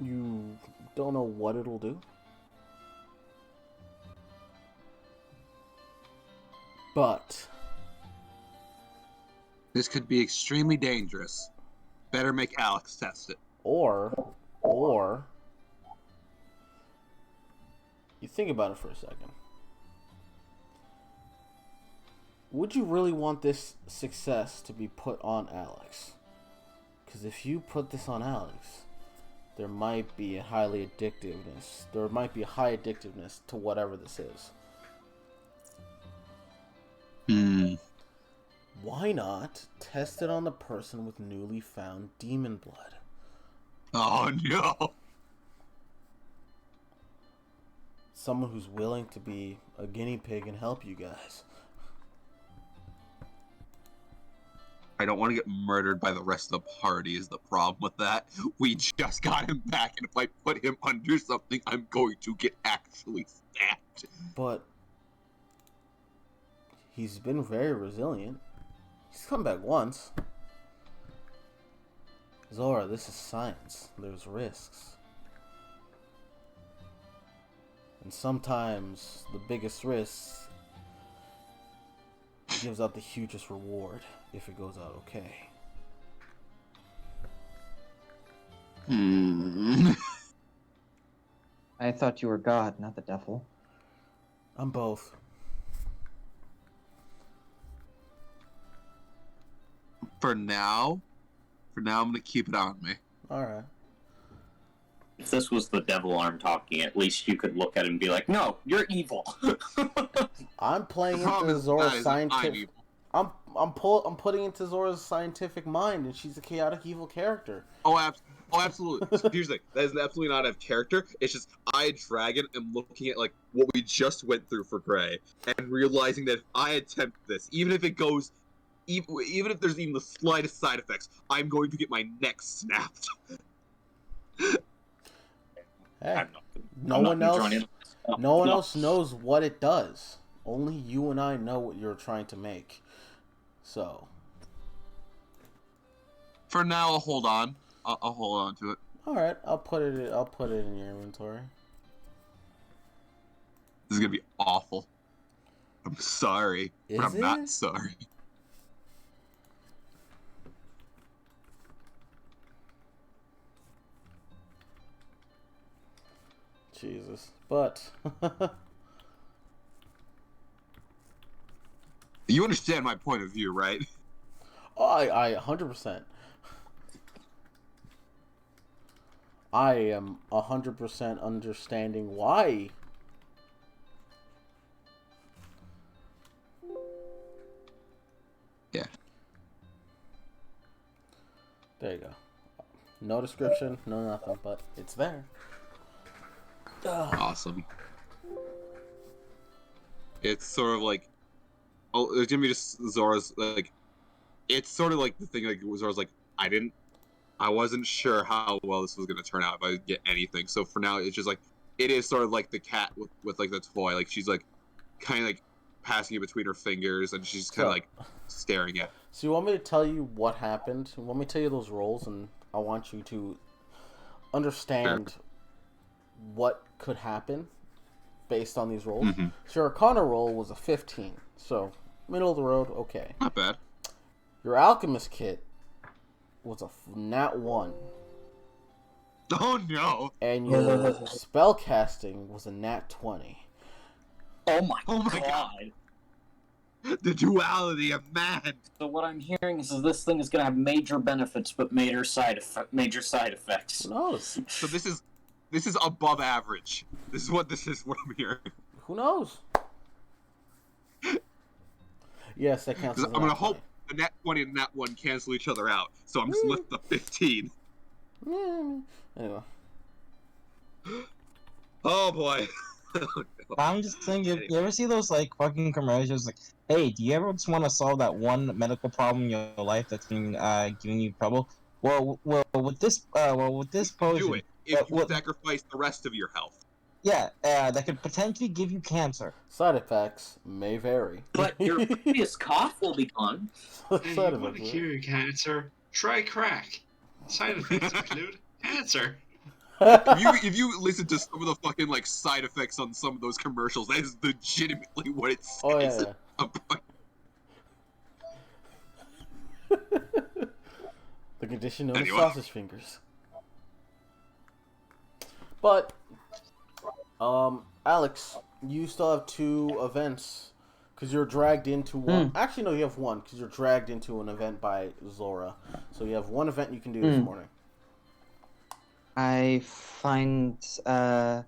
you don't know what it'll do, but This could be extremely dangerous. Better make Alex test it. or you think about it for a second. Would you really want this success to be put on Alex? Because if you put this on Alex, there might be a high addictiveness to whatever this is. Why not test it on the person with newly found demon blood? Oh no! Someone who's willing to be a guinea pig and help you guys. I don't want to get murdered by the rest of the party is the problem with that. We just got him back, and if I put him under something, I'm going to get actually stabbed. But he's been very resilient. He's come back once. Zora, this is science. There's risks. And sometimes the biggest risk gives out the hugest reward if it goes out okay. I thought you were God, not the devil. I'm both. For now, I'm gonna keep it on me. Alright. If this was the devil arm talking, at least you could look at it and be like, "No, you're evil." I'm playing into Promise, Zora's guys, I'm scientific. evil. I'm putting into Zora's scientific mind, and she's a chaotic evil character. Oh, absolutely. So here's the thing: that is absolutely not out of character. It's just I, Dragon, am looking at like what we just went through for Gray, and realizing that if I attempt this, even if it goes, even if there's even the slightest side effects, I'm going to get my neck snapped. Hey, No one else knows what it does. Only you and I know what you're trying to make. So, For now, I'll hold on. I'll hold on to it. all right, I'll put it in your inventory. This is gonna be awful. I'm sorry, but I'm not sorry. Jesus, but You understand my point of view, right? oh, I 100%. I am 100% understanding why. Yeah. There you go. No description, no nothing, but it's there. Ugh. Awesome. It's sort of like, oh, it's gonna be just Zora's like. It's sort of like the thing like Zora's like, I wasn't sure how well this was gonna turn out if I get anything. So for now, it's just like it is sort of like the cat with like the toy. Like she's like kind of like passing it between her fingers, and she's kind of like staring at. So you want me to tell you what happened? You want me to tell you those rolls, and I want you to understand what could happen based on these rolls. Mm-hmm. So your Arcana roll was a 15, so middle of the road, okay. Not bad. Your Alchemist kit was a nat 1. Oh no! And your spell casting was a nat 20. Oh my God. god. The duality of man. So what I'm hearing is this thing is going to have major benefits, but major side effects. Who knows? So this is above average. This is what I'm hearing. Who knows? Yes, that counts. I'm gonna hope the nat 20 and nat 1 cancel each other out. So I'm just left the 15. Anyway. Oh boy. I'm just thinking, you ever see those like fucking commercials like, hey, do you ever just want to solve that one medical problem in your life that's been giving you trouble? Well, with this potion, Do it if you sacrifice the rest of your health. Yeah, that could potentially give you cancer. Side effects may vary. But your previous cough will be gone. Hey, you want to cure your cancer? Try crack. Side effects include cancer. If you listen to some of the fucking like side effects on some of those commercials, that is legitimately what it says. Oh yeah. About... The condition known as Anyway. sausage fingers. But, Alex, you still have 2 events because you're dragged into one. Actually, no, you have 1 because you're dragged into an event by Zora. So you have 1 event you can do this morning. I find, well,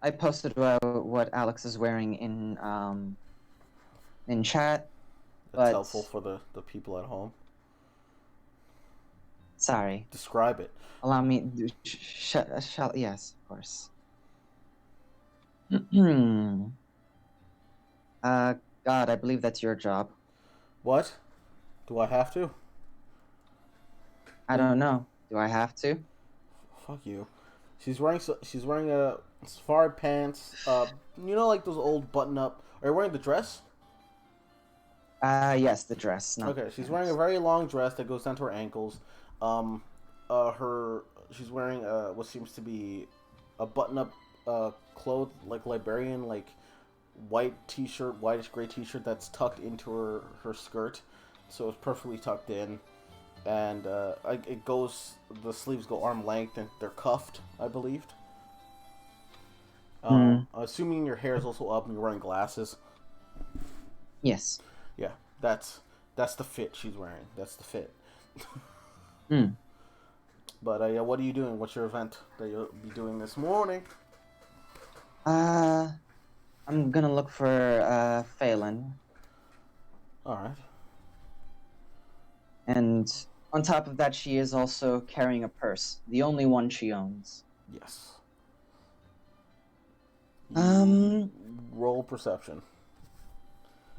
I posted what Alex is wearing in chat. That's helpful for the people at home. Sorry. Describe it. Allow me. Yes, of course. God, I believe that's your job. What? Do I have to? I don't know. Do I have to? Fuck you. She's wearing a safari pants. You know, like those old button-up. Are you wearing the dress? Yes, the dress. Not Okay, she's wearing a very long dress that goes down to her ankles. She's wearing what seems to be a button-up clothed like librarian, like white t-shirt, whitish gray t-shirt that's tucked into her skirt, so it's perfectly tucked in. And it goes, the sleeves go arm length, and they're cuffed, I believed. Assuming your hair is also up and you're wearing glasses. Yes. Yeah, that's the fit she's wearing. That's the fit. But what are you doing? What's your event that you'll be doing this morning? I'm gonna look for Phelan. All right. And on top of that, she is also carrying a purse, the only one she owns. Yes. Roll perception.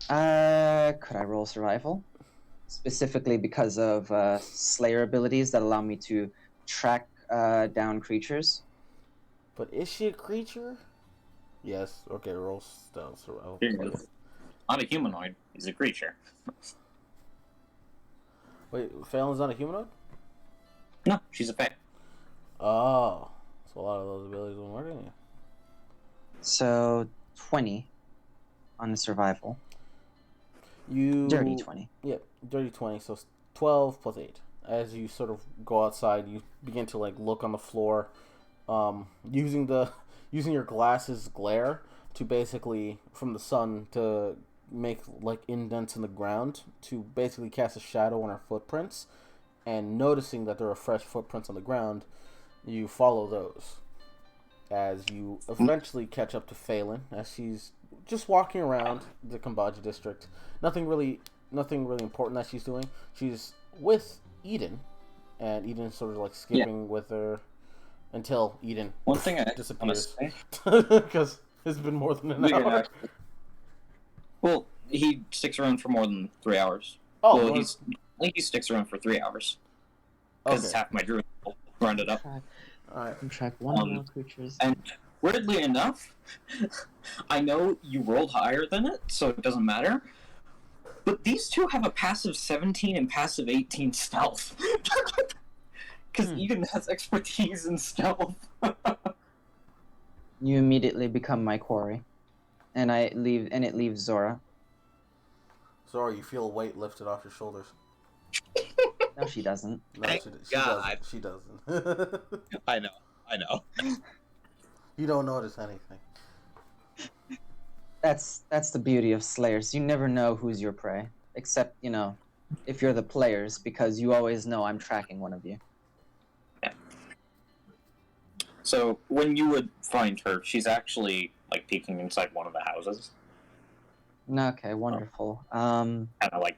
Could I roll survival? Specifically because of Slayer abilities that allow me to track down creatures. But is she a creature? Yes. Okay, roll stealth survival. Not a humanoid. He's a creature. Wait, Phelan's not a humanoid? No, she's a fae. Oh. So a lot of those abilities won't work, didn't you? So 20 on the survival. Dirty 20. Yep, dirty 20. So 12 plus 8. As you sort of go outside, you begin to like look on the floor, using your glasses glare to basically from the sun to make like indents in the ground to basically cast a shadow on our footprints, and noticing that there are fresh footprints on the ground, you follow those as you eventually catch up to Phelan as she's just walking around the Kambaja district. Nothing really important that she's doing. She's with Eden and Eden sort of like skipping with her until Eden One thing I disappears want to say. because it's been more than an We could hour. actually- Well, he sticks around for more than 3 hours. Oh, well, more- he sticks around for 3 hours because it's okay. half my druid rounded up. Track, All right. track one more creatures. And weirdly enough, I know you rolled higher than it, so it doesn't matter. But these two have a passive 17 and passive 18 stealth. Because Eden has expertise in stealth. You immediately become my quarry, and it leaves Zora. Sorry, you feel a weight lifted off your shoulders. No, she doesn't. No, Thank she God. doesn't. She doesn't. I know. You don't notice anything. That's the beauty of Slayers. You never know who's your prey, except if you're the players, because you always know I'm tracking one of you. So when you would find her, she's actually like peeking inside one of the houses, Okay, wonderful. kind of like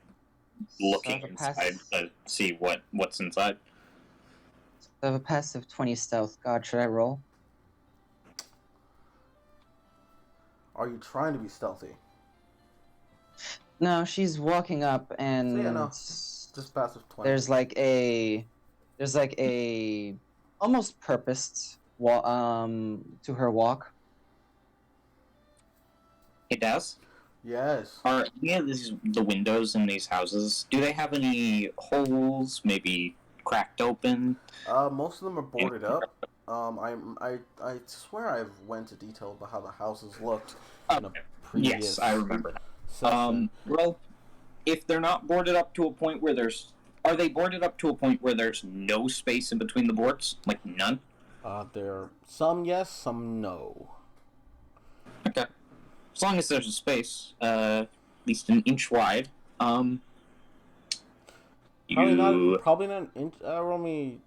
looking So the inside to see what's inside. I have a passive 20 stealth. God, should I roll? Are you trying to be stealthy? No, she's walking up, and So, yeah, no. Just passive 20. there's like a almost purposed to her walk. Hey, Daz, Yes. are any of the windows in these houses? Do they have any holes? Maybe cracked open? Most of them are boarded up. I swear I've went into detail about how the houses looked in a Okay. previous Yes, I remember that. session. Well, if they're not boarded up to a point where are they boarded up to a point where there's no space in between the boards? Like none? There some yes, some no. Okay. As long as there's a space, at least an inch wide. Probably You... not an inch. Roll me.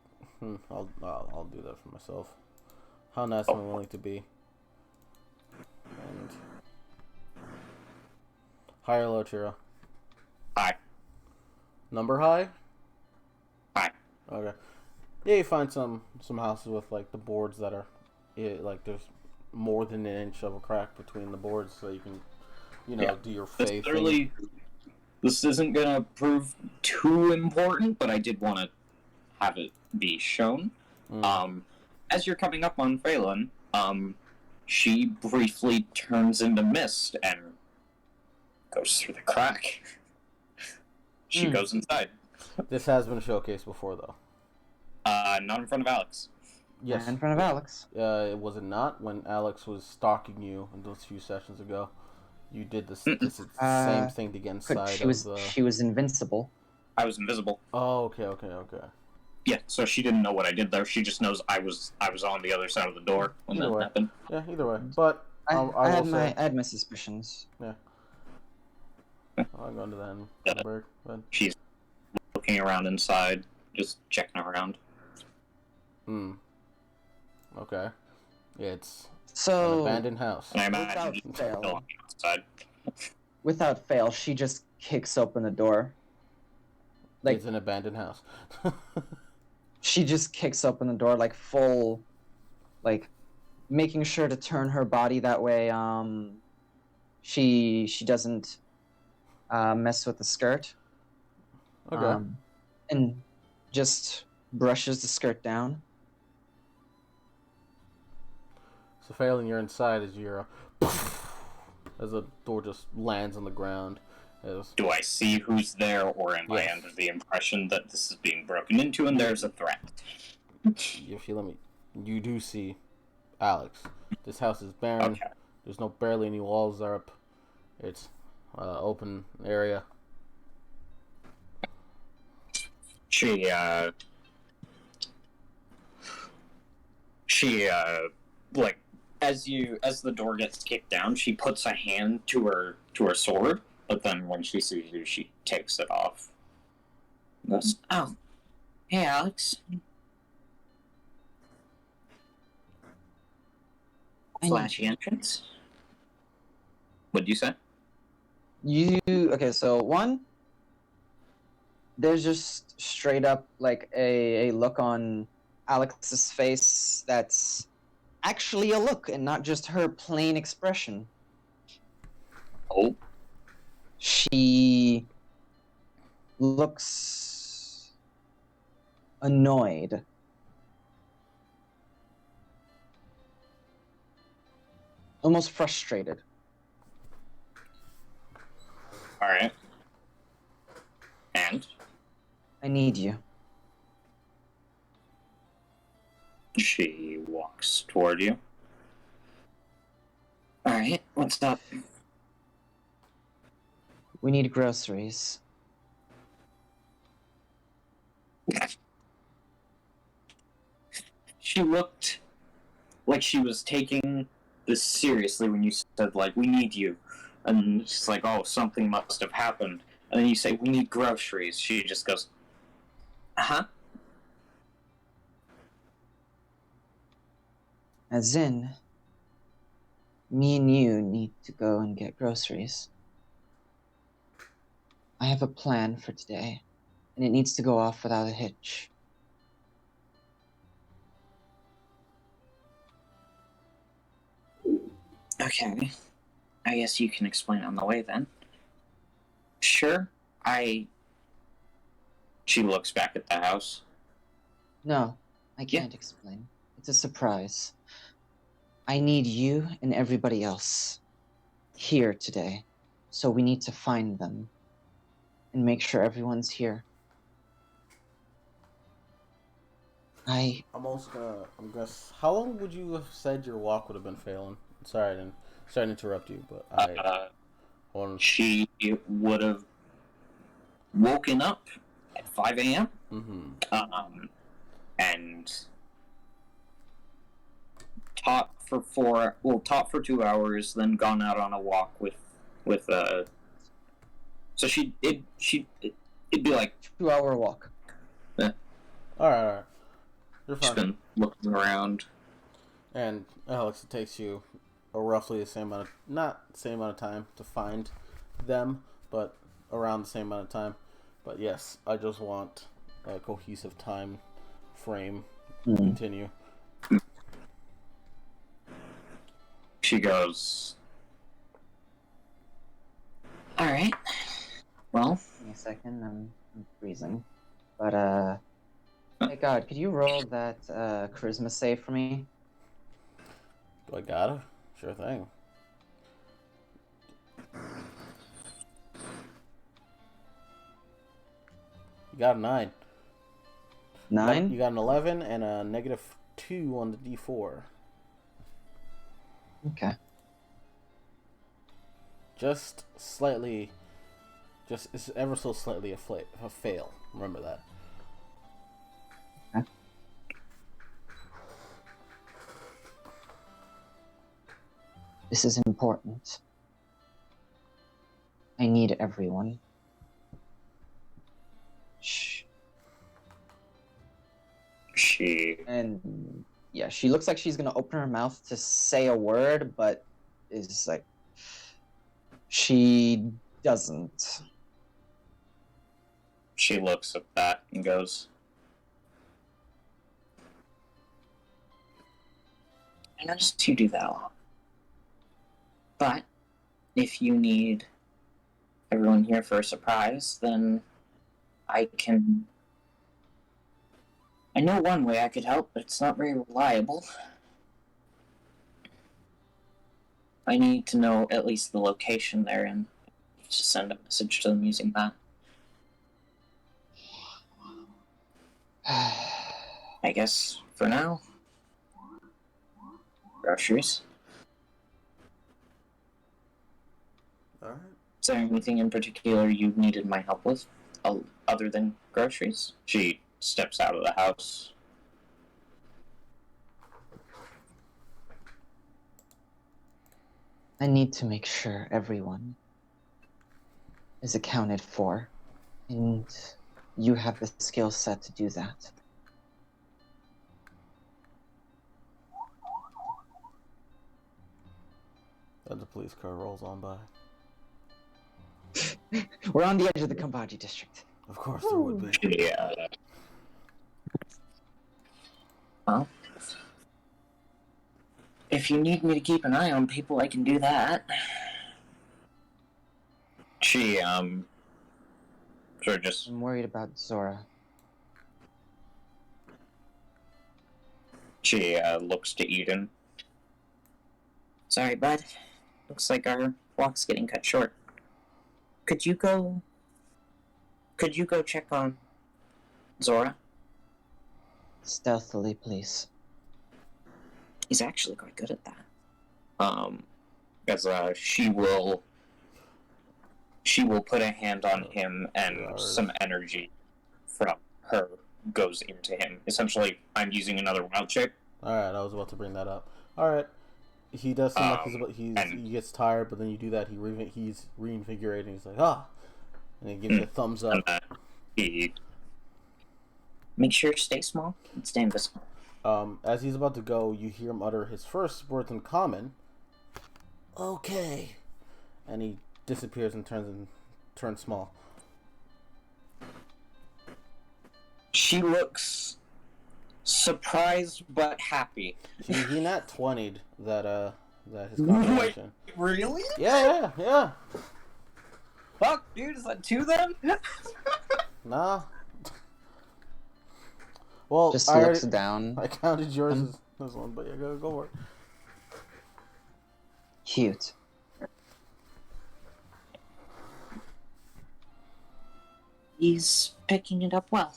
I'll do that for myself. How nice am I willing to be? And high or low, Chira? High. Number high? High. Okay. Yeah, you find some houses with like the boards that are, like there's more than an inch of a crack between the boards, so you can, do your faith. This isn't gonna prove too important, but I did want to have it be shown. As you're coming up on Phelan, she briefly turns into mist and goes through the crack. She goes inside. This has been showcased before, though. Not in front of Alex. Yes. In front of Alex. It was it not when Alex was stalking you in those few sessions ago. You did this same thing to get inside She was invincible. I was invisible. Oh, okay. Yeah, so she didn't know what I did there. She just knows I was on the other side of the door when Either that way. happened. Yeah, either way. But I I had my suspicions. I'll go into that in a break. But... She's looking around inside, just checking around. Okay. Yeah, it's an So abandoned house. And I imagine she's without fail, still outside. without fail, she just kicks open the door. Like, It's an abandoned house. she just kicks open the door, like full, like making sure to turn her body that way. She doesn't mess with the skirt. Okay. And just brushes the skirt down. So Phelan, you're inside as you're as the door just lands on the ground. Do I see who's there, or am I under the impression that this is being broken into and there's a threat? If you let me, you do see Alex. This house is barren. Okay. There's barely any walls up. It's open area. She like as the door gets kicked down, she puts a hand to her sword, but then when she sees you, she takes it off. Goes, "Oh, hey, Alex. Flashy entrance." What'd you say? Okay, so one, there's just straight up like a look on Alex's face that's actually a look and not just her plain expression. Oh, She looks annoyed. Almost frustrated. all right. And I need you. she walks toward you. All right, what's up? We need groceries. She looked like she was taking this seriously when you said, like, we need you. And she's like, oh, something must have happened. And then you say, we need groceries. She just goes, uh-huh. As in, me and you need to go and get groceries. I have a plan for today, and it needs to go off without a hitch. Okay. I guess you can explain on the way then. Sure. She looks back at the house. No, I can't explain. It's a surprise. I need you and everybody else here today, so we need to find them and make sure everyone's here. I'm gonna. How long would you have said your walk would have been failing? Sorry to interrupt you, but She would have woken up at 5 a.m. And taught for 2 hours, then gone out on a walk with so it'd be like 2-hour walk. Yeah. All right. You're fine. Just been looking around. And Alex, it takes you roughly the same amount of, not same amount of time to find them, but around the same amount of time. But yes, I just want a cohesive time frame to continue. She goes, all right. Well, Give me a second, I'm freezing. But hey God, could you roll that charisma save for me? Do I gotta? Sure thing. You got a 9. 9? You got an 11 and a -2 on the D4. Okay. Just slightly, it's ever so slightly a fail. Remember that. Okay. This is important. I need everyone. Shh. And yeah, she looks like she's gonna open her mouth to say a word, but is like she doesn't. she looks at that and goes, I noticed you do that a lot. But if you need everyone here for a surprise, then I know one way I could help, but it's not very reliable. I need to know at least the location they're in. Just send a message to them using that. I guess for now, groceries. Alright. Is there anything in particular you needed my help with, other than groceries? She steps out of the house. I need to make sure everyone is accounted for, and you have the skill set to do that. And the police car rolls on by. We're on the edge of the Kambaji district. Of course there would be. Yeah. Well, if you need me to keep an eye on people, I can do that. She, sort of just... I'm worried about Zora. She, looks to Eden. Sorry, bud. Looks like our walk's getting cut short. Could you go check on Zora? Stealthily, please. He's actually quite good at that. As she will put a hand on him, and some energy from her goes into him. Essentially, I'm using another wild shape. Alright, I was about to bring that up. Alright. He does seem like he gets tired, but then you do that, he's reinvigorating. He's like, ah! And he gives you a thumbs up. He make sure to stay small and stay invisible. As he's about to go, you hear him utter his first words in common. Okay. And he disappears and turns small. She looks surprised but happy. He not 20'd that his confirmation. Wait, really? Yeah. Fuck, dude, is that two then? Nah. Well, Just looks down. I counted yours as one, but yeah, go for it. Cute. He's picking it up well.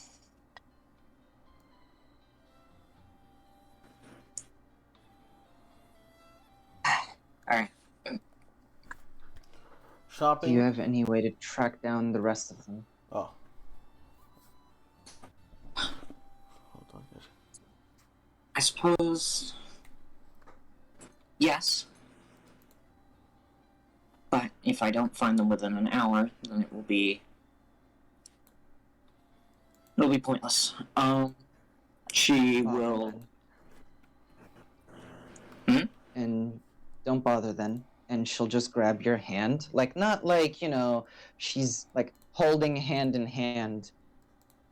Alright. Shopping. Do you have any way to track down the rest of them? Oh. Hold on. I suppose... Yes. But if I don't find them within an hour, then it will be... It'll be pointless. She will... And don't bother then. And she'll just grab your hand. Like, not like, she's like holding hand in hand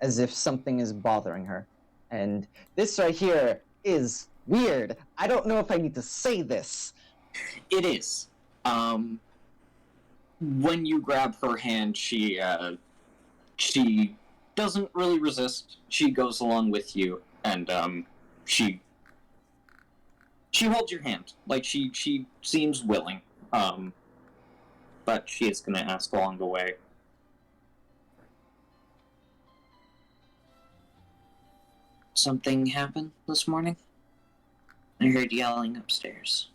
as if something is bothering her. And this right here is weird. I don't know if I need to say this. It is. When you grab her hand, she doesn't really resist. She goes along with you, and she holds your hand. Like, she seems willing. But she is gonna ask along the way. Something happened this morning? I heard yelling upstairs.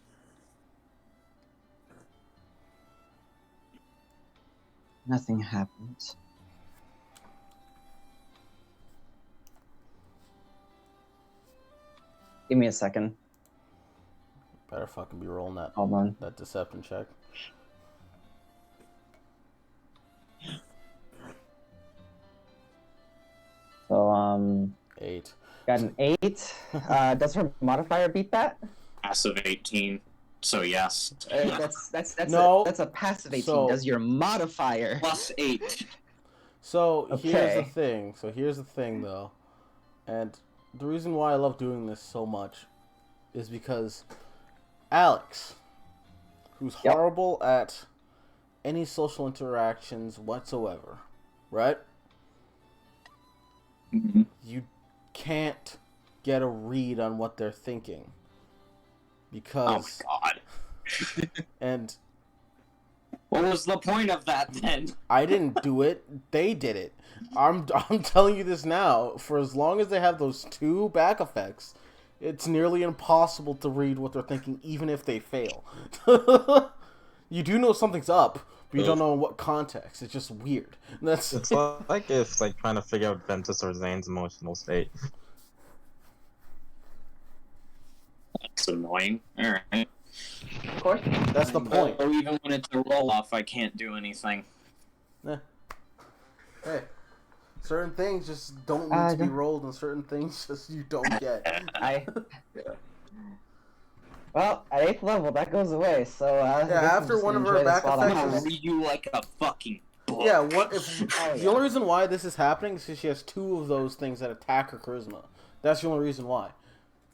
Nothing happened. Give me a second. Better fucking be rolling that. Hold on. That deception check. So, 8. got an 8. Does her modifier beat that? Passive 18, so yes. That's No. that's a passive 18. So- Does your modifier? Plus 8. So here's the Okay. thing. Though, and the reason why I love doing this so much is because Alex, who's Yep. horrible at any social interactions whatsoever, right? Mm-hmm. You can't get a read on what they're thinking because Oh my god. and What was the point of that then? I didn't do it. They did it. I'm telling you this now. For as long as they have those 2 back effects, it's nearly impossible to read what they're thinking, even if they fail. You do know something's up, but you don't know in what context. It's just weird. That's It's like if trying to figure out Ventus or Zane's emotional state. That's annoying. Alright. Of course. that's the point. So even when it's a roll-off, I can't do anything. Hey, certain things just don't need to be rolled, and certain things just you don't get. Well, at 8th level, that goes away. So after one of her back I'm effects gonna is- read you like a fucking Yeah, what if Oh, the yeah. only reason why this is happening is because she has 2 of those things that attack her charisma. That's the only reason why.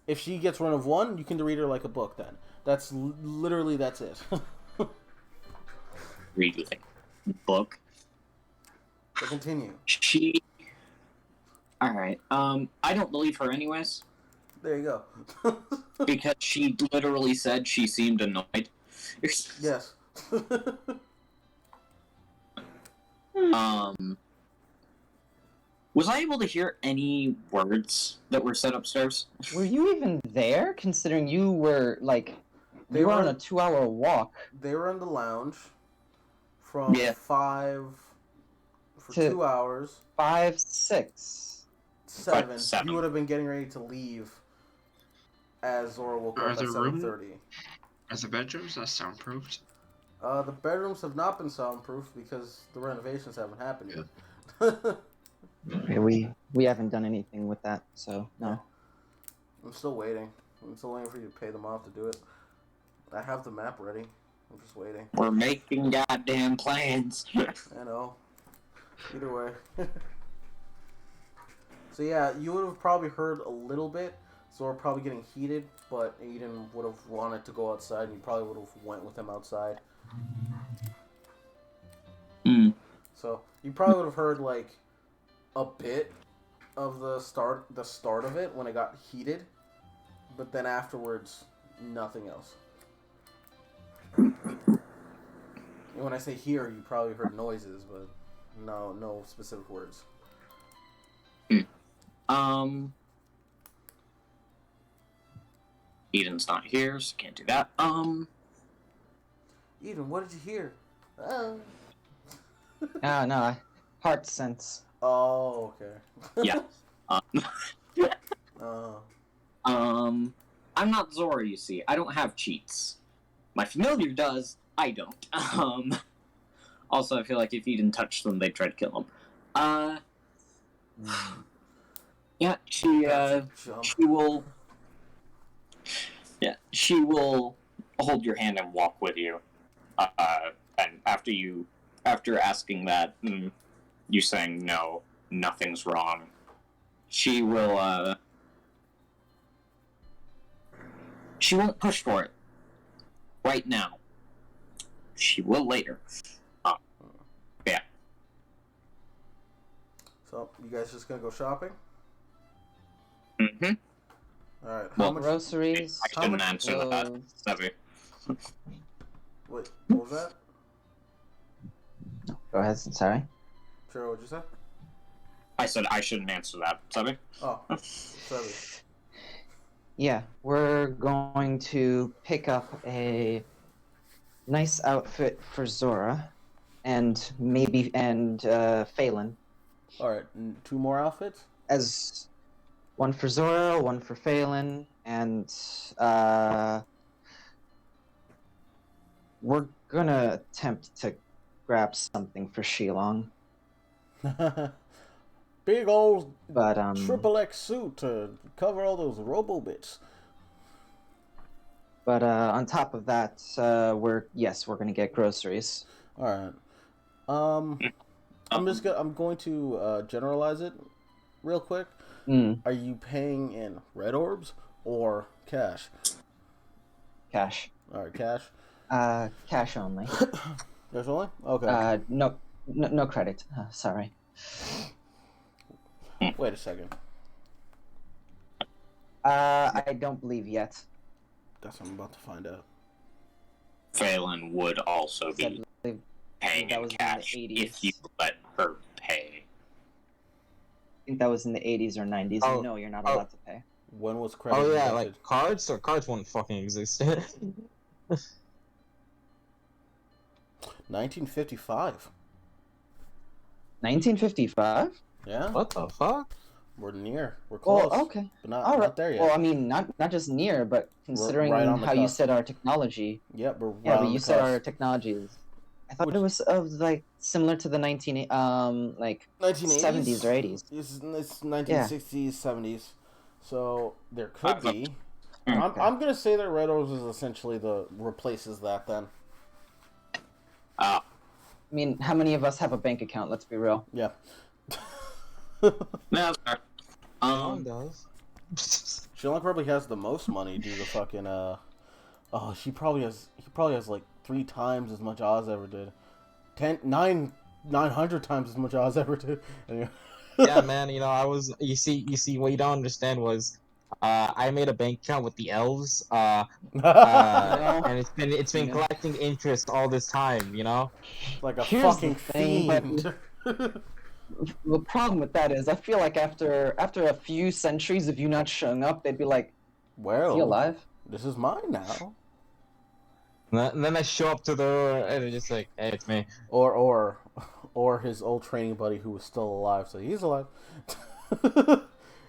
If she gets rid of 1, you can read her like a book. Then that's literally that's it. Read like book. So continue. She. All right. I don't believe her anyways There you go. because she literally said she seemed annoyed. Yes. Was I able to hear any words that were said upstairs? Were you even there? Considering you were like, They you were were- on a 2-hour walk. They were in the lounge from Yeah. 5 for To- 2 hours. 5, 6. 7. 7. You would have been getting ready to leave as Zora woke Are up at the room- 7:30. Are the bedrooms not soundproofed? The bedrooms have not been soundproof because the renovations haven't happened yet. Okay, we haven't done anything with that, so no. I'm still waiting. I'm still waiting for you to pay them off to do it. I have the map ready. I'm just waiting. We're making goddamn plans. I know. Either way. So yeah, you would have probably heard a little bit. Zora probably getting heated, but Aiden would have wanted to go outside, and you probably would have went with him outside. Hmm. So you probably would have heard like a bit of the start of it when it got heated, but then afterwards, nothing else. And when I say hear, you probably heard noises, but no specific words. Eden's not here, so can't do that. Eden, what did you hear? Oh, No, heart sense. oh okay. Yeah. I'm not Zora, you see. I don't have cheats. My familiar does. I don't. Also, I feel like if Eden touched them, they'd try to kill him. Yeah, she will. Yeah, she will hold your hand and walk with you. And after asking that, you saying no, nothing's wrong, she will. She won't push for it right now. She will later. Yeah. So you guys just gonna go shopping? Mm-hmm. All right. How Well, much? Groceries. I shouldn't answer that. clothes. Sorry. What was that? Go ahead, sorry. Sure. What'd you say? I said I shouldn't answer that. Sorry. Oh, sorry. Yeah, we're going to pick up a nice outfit for Zora, and Phelan. All right. 2 more outfits. As one for Zora, one for Phelan, and we're gonna attempt to grab something for Shilong. Big old But triple X suit to cover all those robo bits. But on top of that, we're gonna get groceries. All right. I'm going to generalize it real quick. Are you paying in red orbs or cash? Cash. All right, cash. Cash only. Cash only? Okay. No credit. Sorry. Wait a second. I don't believe yet. That's what I'm about to find out. Phelan would also be I believe paying that in was in the cash 80s. if you let her pay. I think that was in the 80s or 90s. Oh, No, you're not oh. allowed to pay. When was credit Oh yeah, invented? like cards or cards wouldn't fucking exist. 1955. 1955? Yeah, What the fuck? we're near. We're close. Oh, okay. But not, All right. not there yet. Well, I mean, not just near, but considering right on the how you cusp. said our technology. Yep, we're Yeah, right but on you the said our cusp. technology is. I thought Which- it was like similar to the 1980s? 70s or 80s. It's 1960s, 70s. So there could be. Okay. I'm gonna say that Red Orbs is essentially the replaces that then. I mean, how many of us have a bank account? Let's be real. Yeah. No, that's fair. One does. Shilong probably has the most money due to fucking oh, he probably has like 3 times as much Oz ever did. 900 times as much Oz ever did. Anyway. Yeah, man. You see, what you don't understand was, I made a bank account with the elves, and it's been Yeah. collecting interest all this time. Like a Here's fucking the thing, but- fiend. The problem with that is, I feel like after a few centuries of you not showing up, they'd be like, "Is he Well, alive?" this is mine now. And then I show up to the door, and they're just like, "Hey, it's me." Or his old training buddy who was still alive, so he's alive.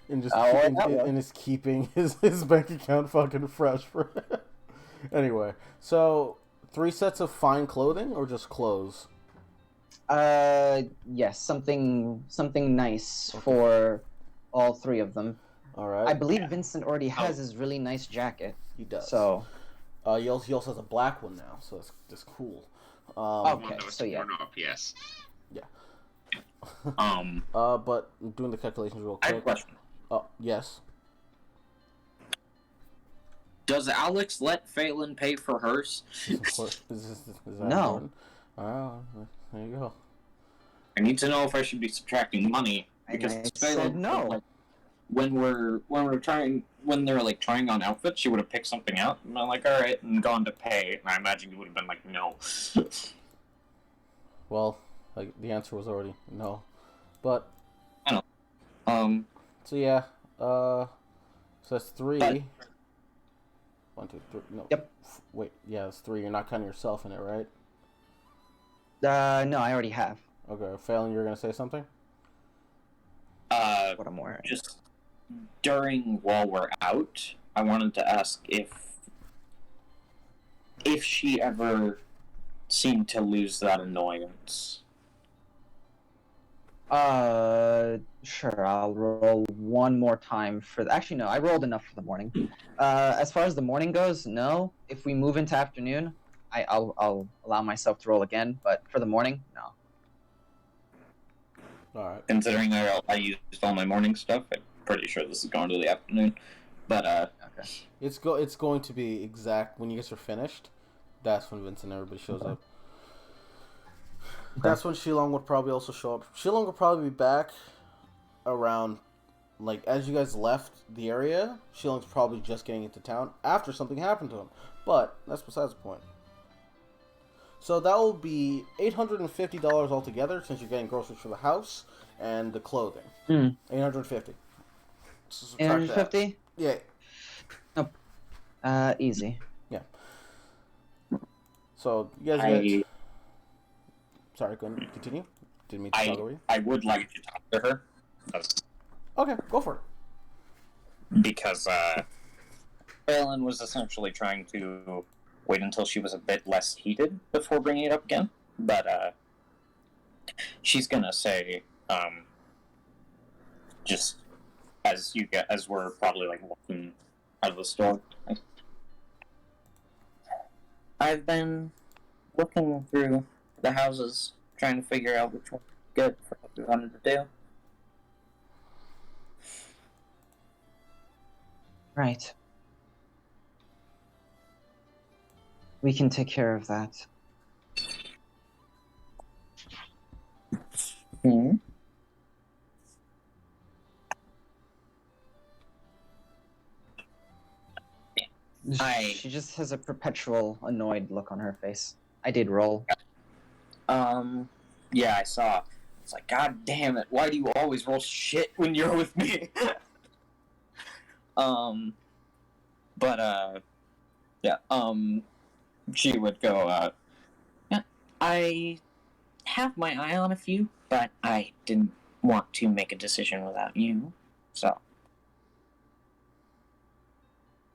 and just Oh, that one. and is keeping his bank account fucking fresh for. Anyway, so 3 sets of fine clothing or just clothes? Yes, something nice Okay. for all 3 of them. All right. I believe Vincent already has his really nice jacket. He does. So, he also has a black one now, so that's cool. Okay, One that was so yeah. torn up, yes. But I'm doing the calculations real I have a quick. question. Oh, yes. Does Alex let Phelan pay for hers? Of course. Is that No. important? Oh, there you go. I need to know if I should be subtracting money because I Phelan, said no. like, when they're like trying on outfits, she would have picked something out, and I'm like, all right, and gone to pay. And I imagine you would have been like, no. Well, like the answer was already no, but so yeah, so that's 3. But- 1, 2, 3. No. Yep. Wait, yeah, that's 3. You're not counting yourself in it, right? No, I already have Okay, Failing, you're gonna say something? what I'm wearing. Just while we're out, I wanted to ask if she ever seemed to lose that annoyance. Sure, I'll roll one more time for actually, no, I rolled enough for the morning. As far as the morning goes, no. If we move into afternoon, I'll allow myself to roll again, but for the morning, no. Alright. Considering I used all my morning stuff, I'm pretty sure this is going to the afternoon. But Okay. It's going to be exact when you guys are finished. That's when Vincent and everybody shows up. That's when Shilong would probably also show up. Shilong would probably be back around, like, as you guys left the area. Shilong's probably just getting into town after something happened to him. But that's besides the point. So that will be $850 altogether since you're getting groceries for the house and the clothing. $850. So subtract that. $850? Yeah. Easy. So you guys get... Sorry, go ahead. Continue. Didn't mean to talk over you. I would like to talk to her. Okay, go for it. Because Phelan was essentially trying to wait until she was a bit less heated before bringing it up again. But she's gonna say, just as we're probably like walking out of the store. I've been looking through the houses, trying to figure out which one's good for what we wanted to do. Right. We can take care of that. Hmm. She just has a perpetual annoyed look on her face. I did roll. Yeah, I saw. It's like, God damn it! Why do you always roll shit when you're with me? Yeah. She would go. Yeah, I have my eye on a few, but I didn't want to make a decision without you, so.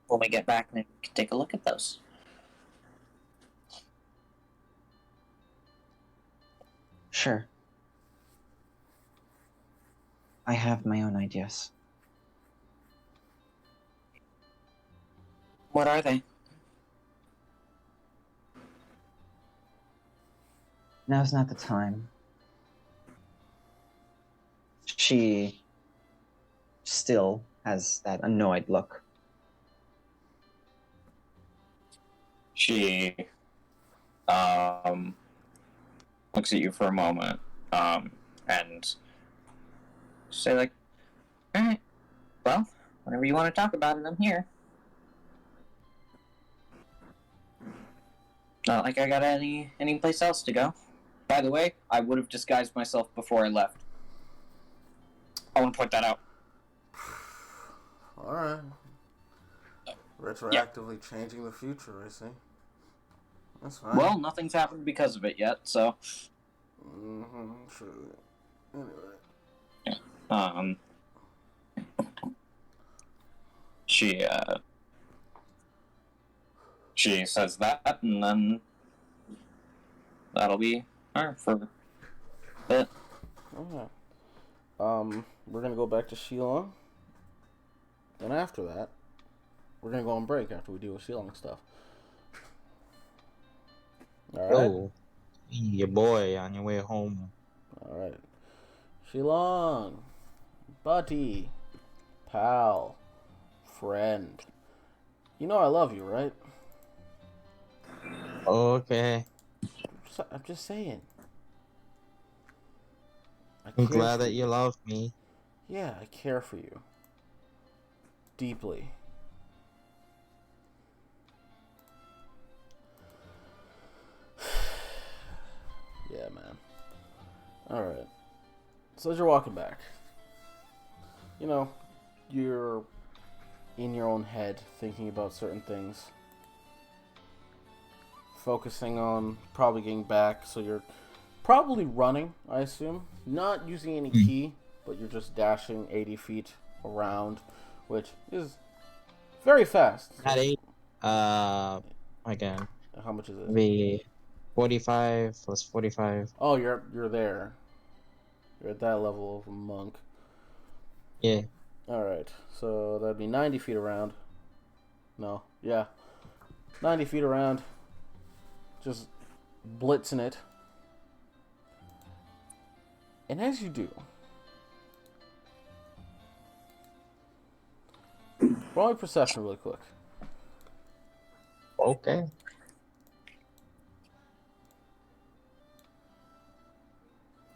When we get back, we can take a look at those. Sure. I have my own ideas. What are they? Now's not the time. She still has that annoyed look. She looks at you for a moment, and say like, "All right, well, whenever you want to talk about it, I'm here. Not like I got any place else to go. By the way, I would have disguised myself before I left. I want to point that out." All right. Retroactively changing the future, I see. That's fine. Well, nothing's happened because of it yet, so. True. Anyway. She says that, and then that'll be her for a bit. Okay. We're gonna go back to Shilong. And after that, we're gonna go on break after we deal with Shilong stuff. Alright? Oh, your boy on your way home. Alright. Shilong. Buddy. Pal. Friend. You know I love you, right? Okay. I'm just saying. I'm glad that you love me. Yeah, I care for you. Deeply. Yeah, man. Alright. So as you're walking back, you know, you're in your own head thinking about certain things. Focusing on probably getting back, so you're probably running, I assume. Not using any key, but you're just dashing 80 feet around, which is very fast. At 8, again, How much is it? be 45 plus 45. Oh, you're there. You're at that level of a monk. Yeah. Alright, so that'd be 90 feet around. No, yeah. 90 feet around. Just blitzing it. And as you do, roll a perception really quick. Okay.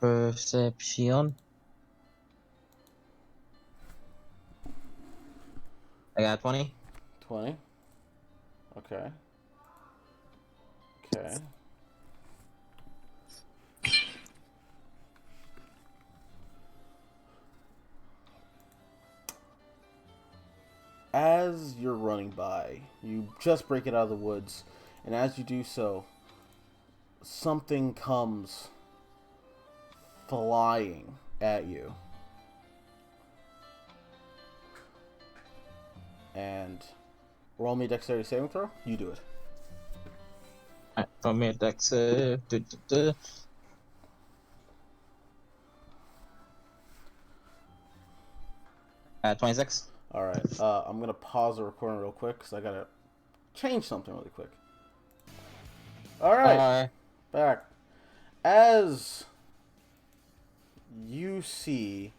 Perception. I got 20. 20. Okay. Okay. As you're running by, you just break it out of the woods, and as you do so, something comes flying at you. And roll me a dexterity saving throw. You do it. Alright, roll me a dex. 26. All right. I'm gonna pause the recording real quick because I gotta change something really quick. All right. Back. As you see,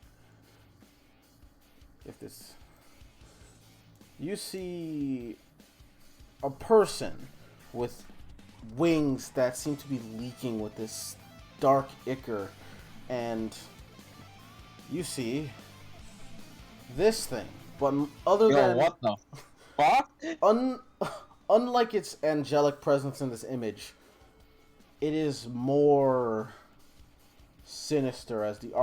you see a person with wings that seem to be leaking with this dark ichor, and you see this thing. But other than what the fuck? Unlike its angelic presence in this image, it is more sinister as the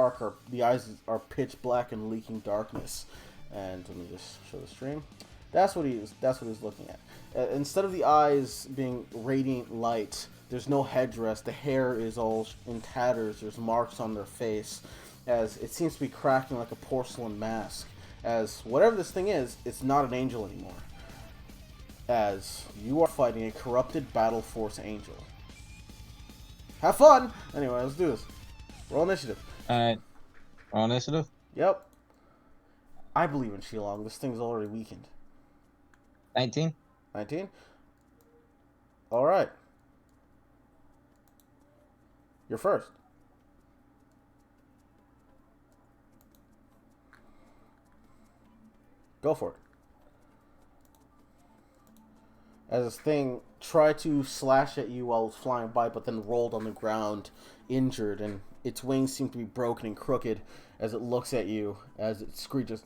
eyes are pitch black and leaking darkness. And let me just show the stream. That's what he's looking at. Instead of the eyes being radiant light, there's no headdress. The hair is all in tatters. There's marks on their face, as it seems to be cracking like a porcelain mask. As whatever this thing is, it's not an angel anymore. As you are fighting a corrupted Battle Force angel. Have fun! Anyway, let's do this. Roll initiative. Alright. Roll initiative? Yep. I believe in Shilong. This thing's already weakened. 19? 19? Alright. You're first. Go for it. As this thing tried to slash at you while it was flying by, but then rolled on the ground, injured, and its wings seem to be broken and crooked as it looks at you, as it screeches.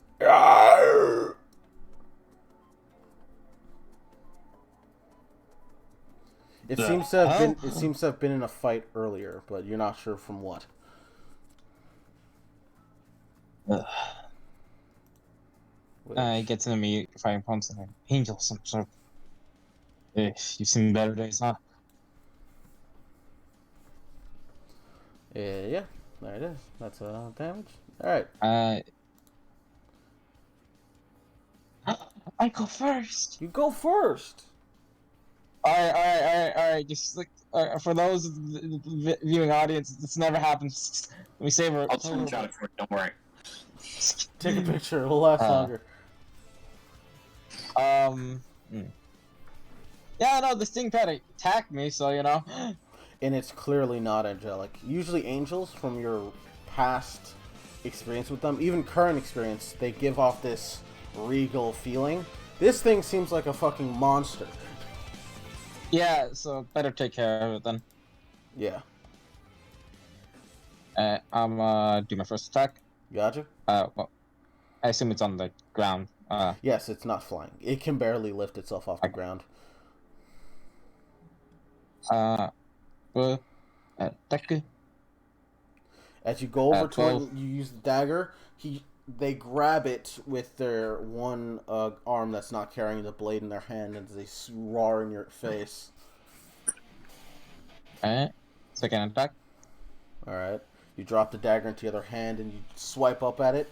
It seems to have been. It seems to have been in a fight earlier, but you're not sure from what. It gets an immediate fighting punch and an angel, some sort. You've seen better days, huh? Yeah, there it is. That's damage. All right. I go first. You go first. All right. Just like for those viewing audience, this never happens. Let me save her. I'll screenshot it for it, don't worry. Take a picture. It'll last longer. Yeah, no, this thing tried to attack me, so you know. And it's clearly not angelic. Usually angels, from your past experience with them, even current experience, they give off this regal feeling. This thing seems like a fucking monster. Yeah, so better take care of it then. Yeah. I'm do my first attack. Gotcha. Well, I assume it's on the ground. Yes, it's not flying. It can barely lift itself off the ground. Attack. As you go over to it, 12. you use the dagger. They grab it with their one arm that's not carrying the blade in their hand, and they roar in your face. Alright. Second attack. Alright. You drop the dagger into the other hand, and you swipe up at it.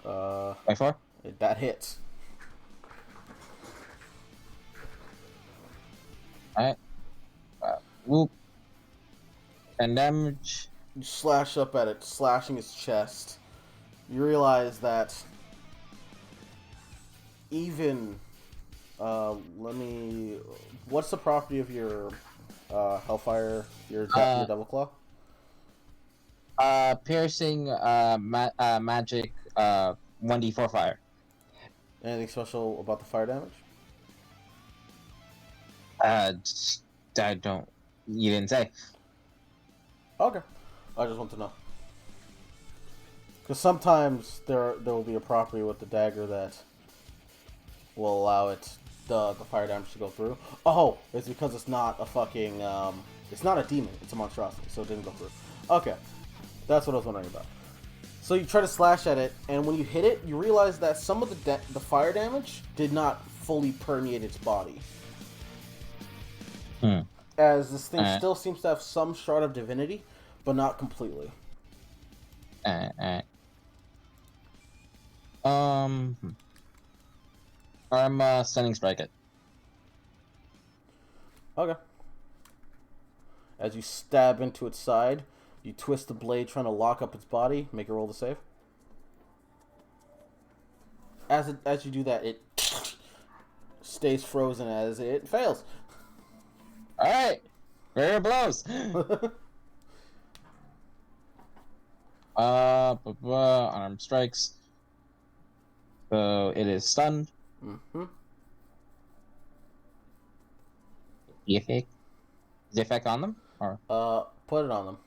By 4. That hits. Alright. Whoop. And damage. You slash up at it, slashing its chest. You realize that even what's the property of your Hellfire, your Devil Claw? Piercing magic 1d4 fire. Anything special about the fire damage? I don't. You didn't say. Okay, I just want to know. Because sometimes there will be a property with the dagger that will allow the fire damage to go through. Oh, it's because it's not a fucking it's not a demon. It's a monstrosity, so it didn't go through. Okay, that's what I was wondering about. So you try to slash at it, and when you hit it, you realize that some of the fire damage did not fully permeate its body. As this thing still seems to have some shard of divinity, but not completely. I'm stunning strike it. Okay. As you stab into its side, you twist the blade trying to lock up its body. Make a roll to save. As you do that, it stays frozen as it fails. Alright! Rare blows! Unarmed strikes. So it is stunned. Mm-hmm. The effect on them? Or Put it on them.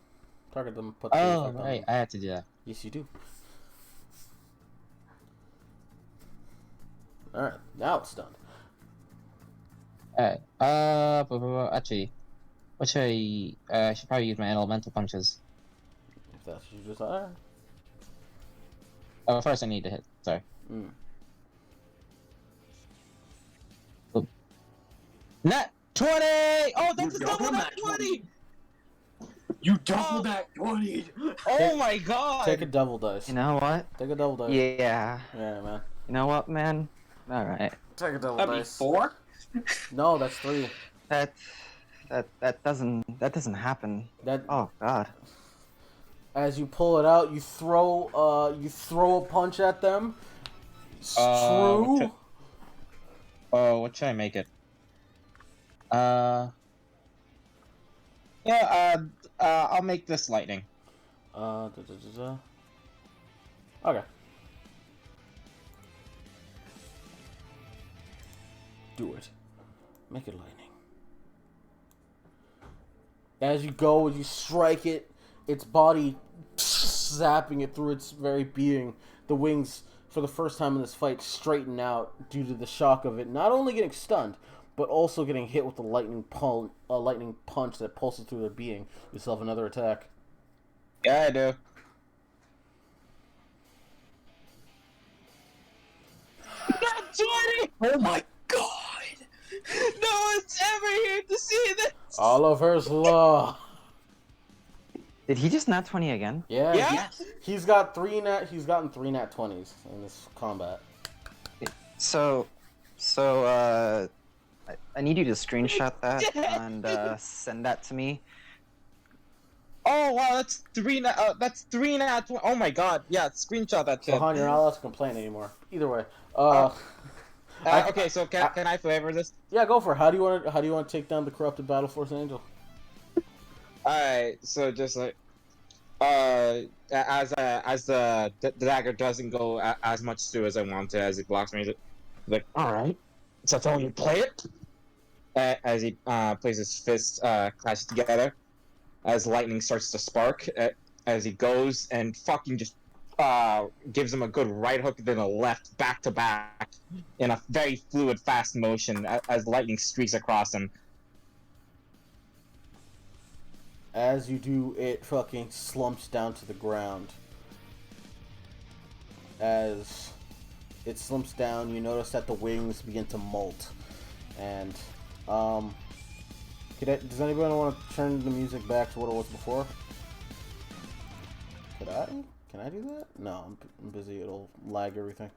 Target them. Put the effect on right, them. I have to do that. Yes, you do. Alright, now it's stunned. Alright. Actually, what should I should probably use my elemental punches. If that's what you just are. Oh, first I need to hit. Sorry. Oh. Nat 20! Oh, that's a double nat 20! You doubled that 20! Oh my god! Take a devil dice. You know what? Take a devil dice. Yeah. Yeah, man. You know what, man? All right. Take a devil That'd be dice. 4? No, that's 3. That doesn't happen. That Oh God. as you pull it out, you throw a punch at them. True. What should I make it? I'll make this lightning. Okay. Do it. Make it lightning. As you go, as you strike it, its body zapping it through its very being. The wings, for the first time in this fight, straighten out due to the shock of it not only getting stunned, but also getting hit with a lightning punch that pulses through their being. You still have another attack. Yeah, I do. Not 20! Oh my god! No one's ever here to see this! Oliver's Law. Did he just nat 20 again? Yeah. Yeah? He's gotten 3 nat 20s in this combat. So, I need you to screenshot that and send that to me. Oh wow, that's 3 nat 20. Oh my god, yeah, screenshot that So too. Han, you're not allowed to complain anymore. Either way. Okay, so can I flavor this? Yeah, go for it. How do you want to take down the corrupted Battle Force Angel? Alright, so just like as the dagger doesn't go as much through as I want to, as it blocks me, like, alright, so telling you play it. As he plays his fists clashes together, as lightning starts to spark, as he goes and fucking just gives him a good right hook, then a left, back to back, in a very fluid, fast motion, as lightning streaks across him. As you do, it fucking slumps down to the ground. As it slumps down, you notice that the wings begin to molt. And, does anybody want to turn the music back to what it was before? Could I? Can I do that? No, I'm busy. It'll lag everything.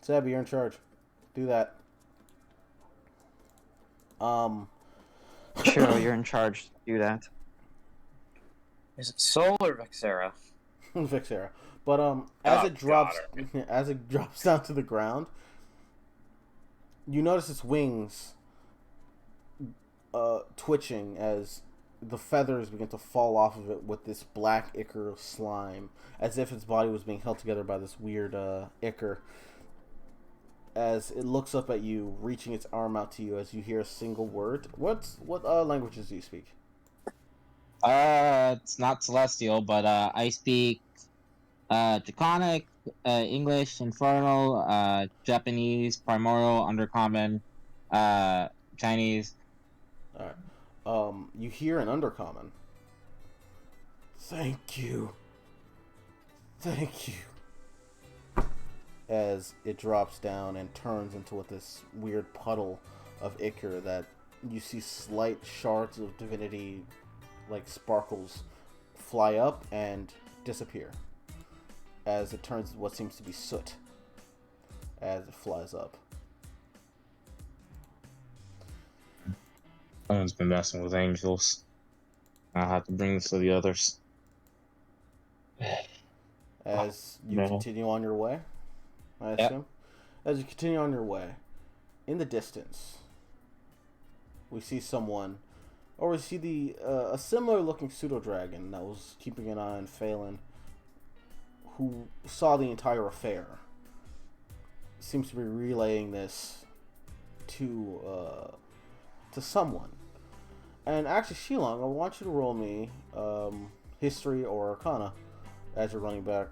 Sabby, you're in charge. Do that. Sure, you're in charge. Do that. Is it Sol or Vexera? Vexera. But as it drops down to the ground, you notice its wings twitching as the feathers begin to fall off of it with this black ichor of slime, as if its body was being held together by this weird ichor. As it looks up at you, reaching its arm out to you, as you hear a single word. What languages do you speak? It's not Celestial, but I speak Draconic, English, Infernal, Japanese, Primordial, Undercommon, Chinese. Alright. You hear an Undercommon. Thank you. Thank you. As it drops down and turns into what this weird puddle of ichor that you see slight shards of divinity, like sparkles, fly up and disappear as it turns what seems to be soot as it flies up. Someone's been messing with angels. I'll have to bring this to the others. As you No. continue on your way, I assume. As you continue on your way, in the distance, we see someone, or we see a similar looking pseudo dragon that was keeping an eye on Phelan, who saw the entire affair. Seems to be relaying this to someone. And actually, Shilong, I want you to roll me history or arcana as you're running back.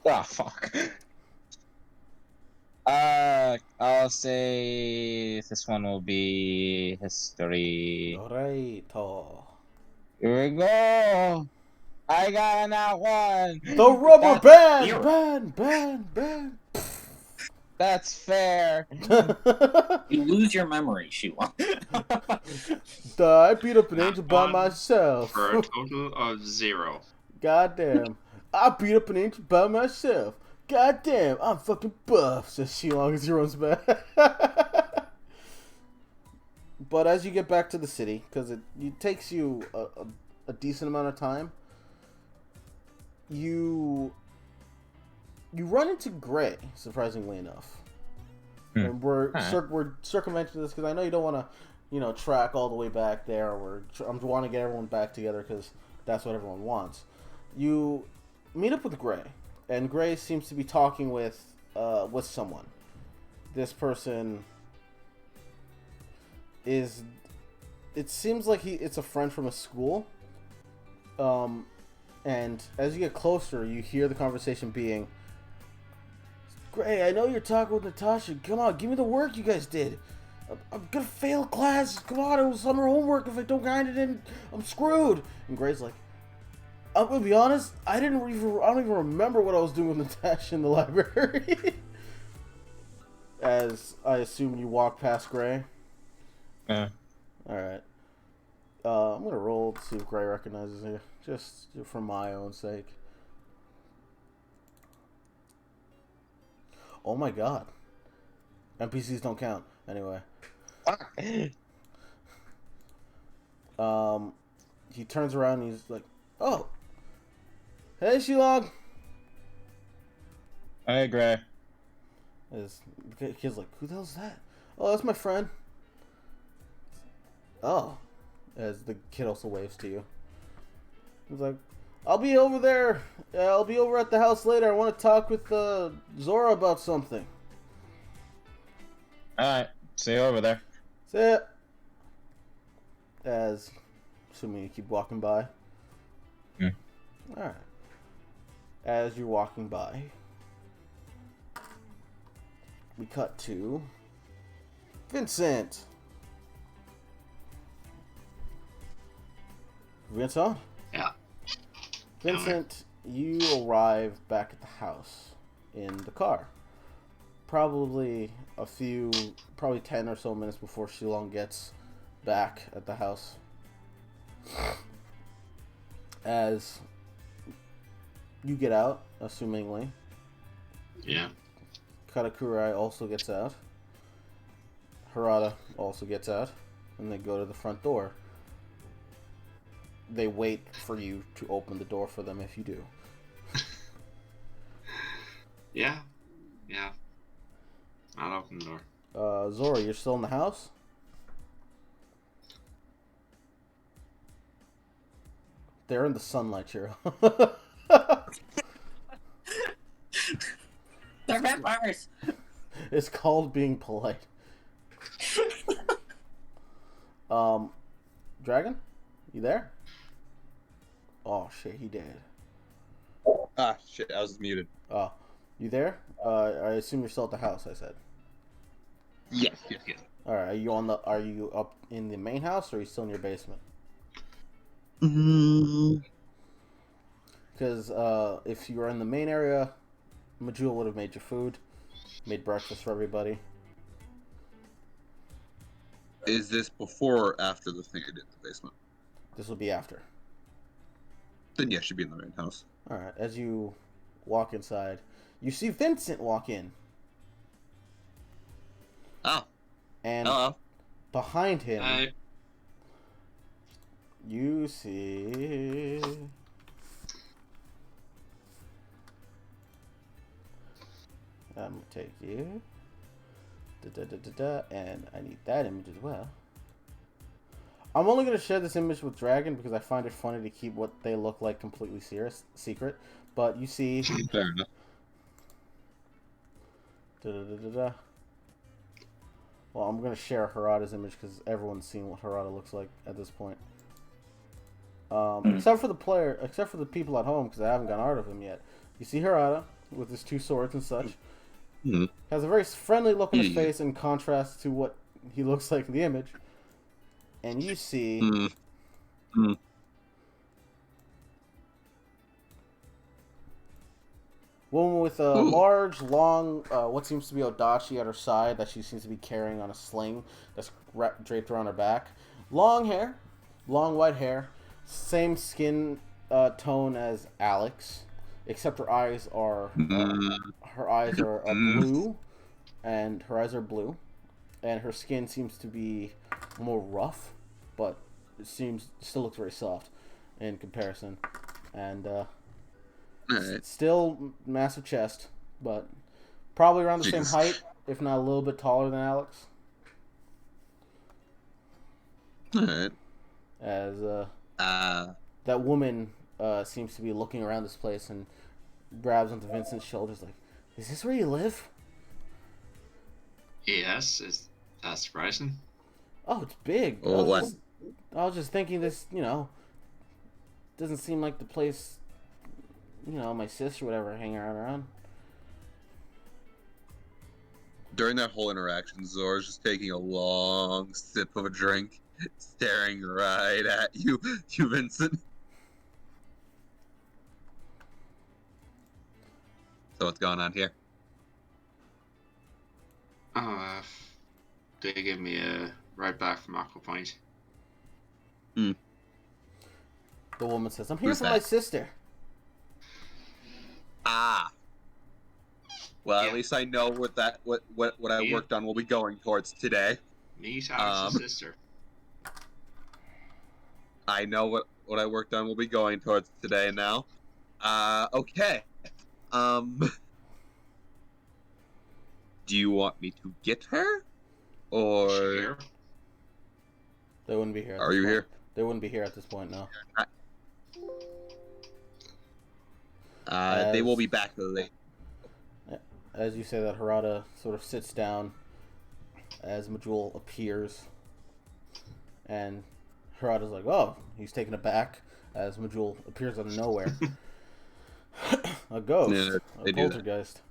Ah, fuck. I'll say this one will be history. Alright. Here we go. I got that one. The rubber band. That's fair. You lose your memory, Sheila. I beat up an angel by One myself. For a total of 0. Goddamn. I beat up an angel by myself. Goddamn, I'm fucking buff, says Shilong as he runs back. But as you get back to the city, because it takes you a decent amount of time, you run into Gray, surprisingly enough. And we're circumventing this because I know you don't want to track all the way back there. I want to get everyone back together because that's what everyone wants. You meet up with Gray, and Gray seems to be talking with someone. This person is. It seems like it's a friend from a school. And as you get closer, you hear the conversation being, Gray, I know you're talking with Natasha. Come on, give me the work you guys did. I'm gonna fail class. Come on, it was summer homework. If I don't grind it in, I'm screwed. And Gray's like, I'm gonna be honest, I don't even remember what I was doing with Natasha in the library. As I assume you walk past Gray. Yeah. Alright. I'm gonna roll to see if Gray recognizes you. Just for my own sake. Oh my god. NPCs don't count. Anyway. He turns around and he's like, oh. Hey, Shilong. Hey, Gray. The kid's like, who the hell's that? Oh, that's my friend. Oh. As the kid also waves to you. He's like, I'll be over there. I'll be over at the house later. I want to talk with Zora about something. Alright, see you over there. See ya. As, assuming you keep walking by. Alright. As you're walking by, we cut to Vincent. Vincent? Yeah. Vincent, you arrive back at the house in the car. Probably 10 or so minutes before Shilong gets back at the house. As you get out, assumingly. Yeah. Katakurai also gets out. Harada also gets out. And they go to the front door. They wait for you to open the door for them if you do. Yeah. I'll open the door. Zora, you're still in the house? They're in the sunlight, Chiro. They're vampires! It's called being polite. Dragon? You there? Oh shit, he did. Ah, shit, I was muted. Oh, you there? I assume you're still at the house, I said. Yes. Alright, are you up in the main house or are you still in your basement? Because if you were in the main area, Majul would have made your food, made breakfast for everybody. Is this before or after the thing I did in the basement? This will be after. Then yeah, should be in the main house. Alright, as you walk inside, you see Vincent walk in. Oh. And Hello. behind him, Hi. you see... I'm going to take you. And I need that image as well. I'm only going to share this image with Dragon because I find it funny to keep what they look like completely secret. But you see... Fair enough. Well, I'm going to share Harada's image because everyone's seen what Harada looks like at this point. Except for the people at home because I haven't gotten art of him yet. You see Harada with his two swords and such. Has a very friendly look on his face in contrast to what he looks like in the image. And you see... woman with a large, long, what seems to be Odachi at her side that she seems to be carrying on a sling that's draped around her back. Long hair, long white hair, same skin tone as Alex, except her eyes are blue, and her skin seems to be more rough, but it still looks very soft in comparison, and still massive chest, but probably around the same height, if not a little bit taller than Alex. Alright. As that woman seems to be looking around this place and grabs onto Vincent's shoulders like, is this where you live? Yes, that's surprising. Oh, it's big. Oh, what? I was just thinking this, doesn't seem like the place, my sister would ever hang around. During that whole interaction, Zora's just taking a long sip of a drink, staring right at you, Vincent. So what's going on here? They give me a ride back from Aqua Point. The woman says, I'm here Who's for that? my sister. Ah. Well, Yeah. at least I know what I worked on will be going towards today. Meet Alex's sister. I know what I worked on will be going towards today now. Okay. Do you want me to get her? Or... Is she here? They wouldn't be here. Are you here? They wouldn't be here at this point, no. They will be back late. As you say that, Harada sort of sits down as Majul appears. And Harada's like, oh, he's taken aback as Majul appears out of nowhere. A ghost. Yeah, they a do that. poltergeist.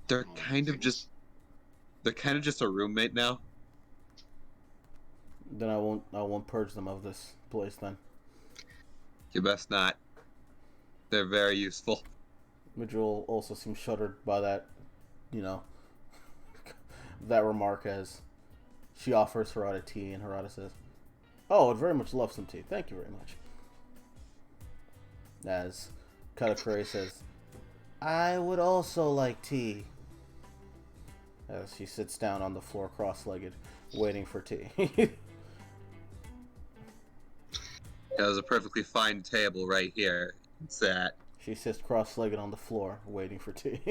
They're kind of just a roommate now. Then I won't purge them of this place then. You best not. They're very useful. Majul also seems shuddered by that, that remark as she offers Harada tea and Harada says, oh, I'd very much love some tea. Thank you very much. As Katakuri says, I would also like tea. As she sits down on the floor cross-legged, waiting for tea. There's a perfectly fine table right here. It's that. She sits cross-legged on the floor, waiting for tea.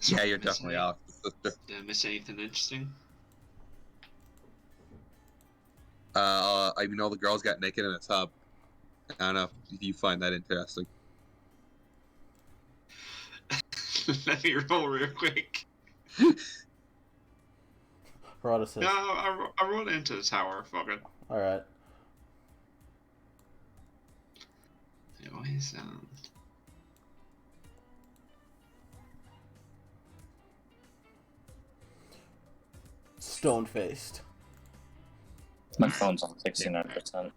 Yeah, you're definitely off. Did I miss anything interesting? The girls got naked in a tub. I don't know if you find that interesting. Let me roll real quick. Harada says, No, I rolled into the tower. Fuck it. alright. Anyways, Stone-faced. My phone's on 69%.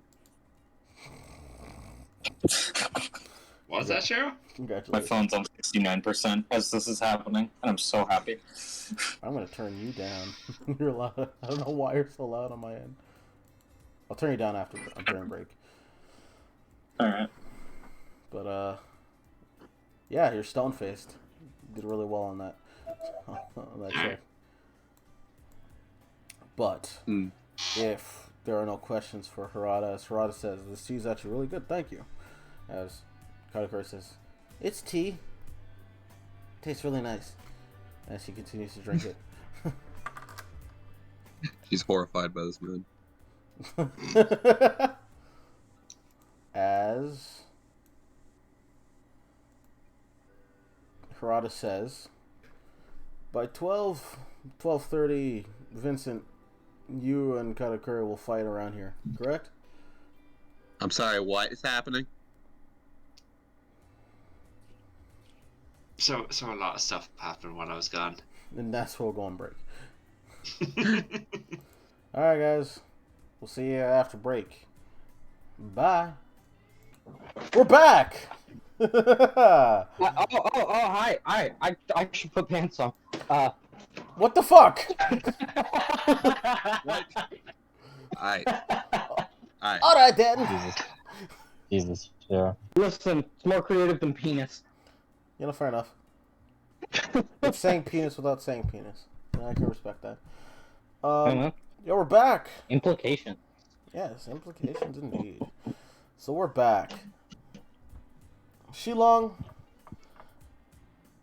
was that show? My Congratulations. phone's on 69% as this is happening, and I'm so happy. I'm gonna turn you down. You're loud. I don't know why you're so loud on my end. I'll turn you down during break. Alright. But yeah, you're stone faced. You did really well on that check. But if there are no questions for Harada, as Harada says, this tea is actually really good. Thank you. As Katakuri says, it's tea. Tastes really nice. As she continues to drink it. She's horrified by this man. As Harada says, by 12:30, Vincent, you and Katakuri will fight around here, correct? I'm sorry, what is happening? So a lot of stuff happened while I was gone. And that's where we'll go on break. Alright, guys. We'll see you after break. Bye. We're back! Hi. I should put pants on. What the fuck? What? Alright. Alright, then. Jesus, yeah. Listen, it's more creative than penis. Fair enough. It's saying penis without saying penis. I can respect that. Yeah, we're back. Implication. Yes, implications indeed. So we're back. Shilong,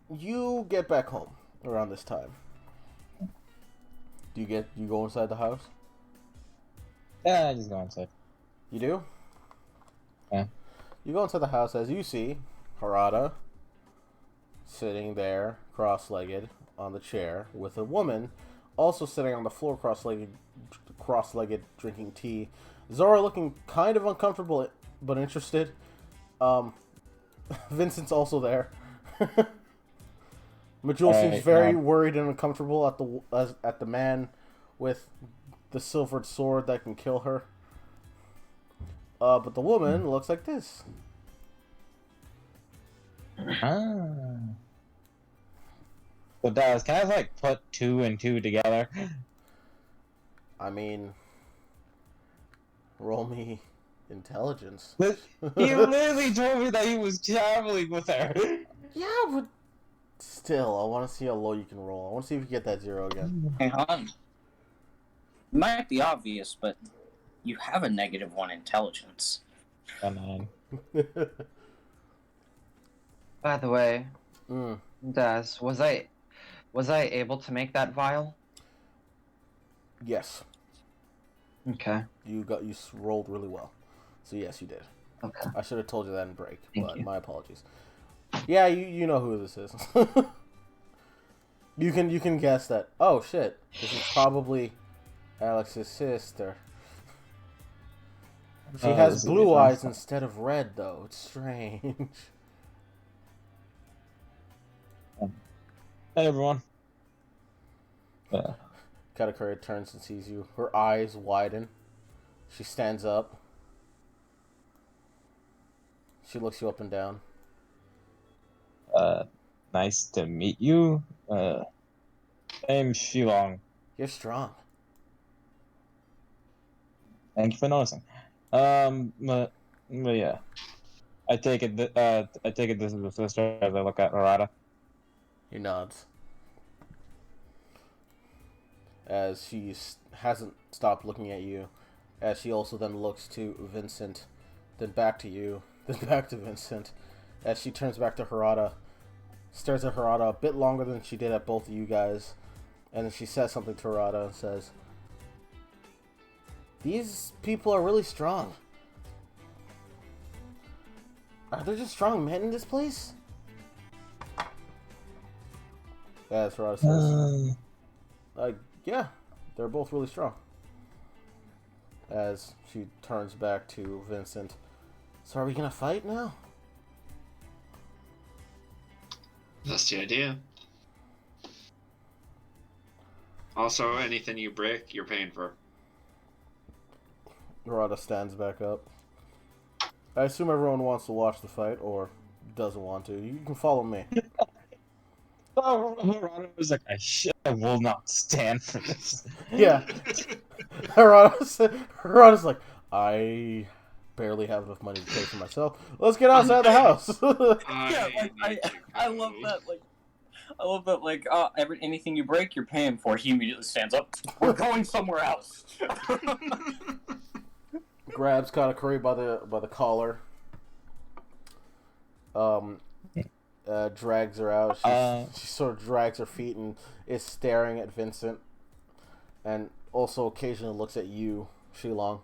you get back home around this time. Do you go inside the house? Yeah, I just go inside. You do? Yeah. You go inside the house as you see Harada sitting there, cross-legged, on the chair, with a woman also sitting on the floor, cross-legged, drinking tea. Zora looking kind of uncomfortable, but interested. Vincent's also there. Majul seems very worried and uncomfortable at the man with the silvered sword that can kill her. But the woman looks like this. So Daz, can I like put 2 and 2 together? I mean, roll me intelligence. He literally told me that he was traveling with her. Yeah, but still, I want to see how low you can roll. I want to see if you get that 0 again. Hey, hon. It might be obvious, but you have a -1 intelligence. By the way, Daz, was I able to make that vial? Yes. Okay. You rolled really well. So yes, you did. Okay. I should have told you that in break, Thank but you. my apologies. Yeah, you know who this is. You can guess that. Oh shit. This is probably Alex's sister. She has blue eyes instead of red though. It's strange. Hey everyone. Katakuri turns and sees you. Her eyes widen. She stands up. She looks you up and down. Nice to meet you. Name's Shilong. You're strong. Thank you for noticing. But yeah. I take it this is the sister as I look at Harada. He nods. As she hasn't stopped looking at you. As she also then looks to Vincent. Then back to you. Then back to Vincent. As she turns back to Harada. Stares at Harada a bit longer than she did at both of you guys. And then she says something to Harada and says, "These people are really strong. Are there just strong men in this place?" Yeah, that's Harada says. Yeah, they're both really strong. As she turns back to Vincent. So are we gonna fight now? That's the idea. Also, anything you break, you're paying for. Harada stands back up. I assume everyone wants to watch the fight, or doesn't want to. You can follow me. Harada was like, I will not stand for this. Yeah. Harada's like, I barely have enough money to pay for myself. Let's get outside the house. I love that. I love that. Anything you break, you're paying for. He immediately stands up. We're going somewhere else. Grabs Katakuri by the collar. Drags her out. She sort of drags her feet and is staring at Vincent, and also occasionally looks at you, Shilong,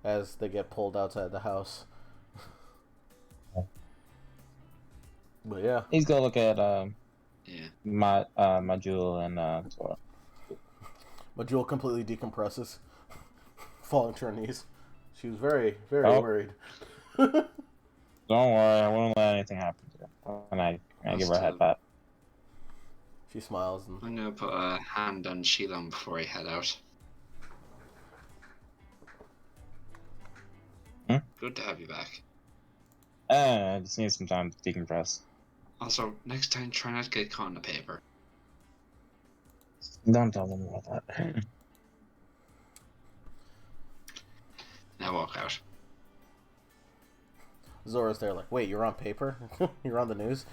as they get pulled outside the house. But yeah, He's gonna look at Yeah. Majul and Sora. Majul completely decompresses, falling to her knees. She was very, very worried. Don't worry, I won't let anything happen to her. And I give her a head pat. She smiles and I'm gonna put a hand on Shilong before I head out. Good to have you back. I just need some time to decompress. Also, next time try not to get caught in the paper. Don't tell them about that. Now walk out. Zora's there like, wait, you're on paper? You're on the news?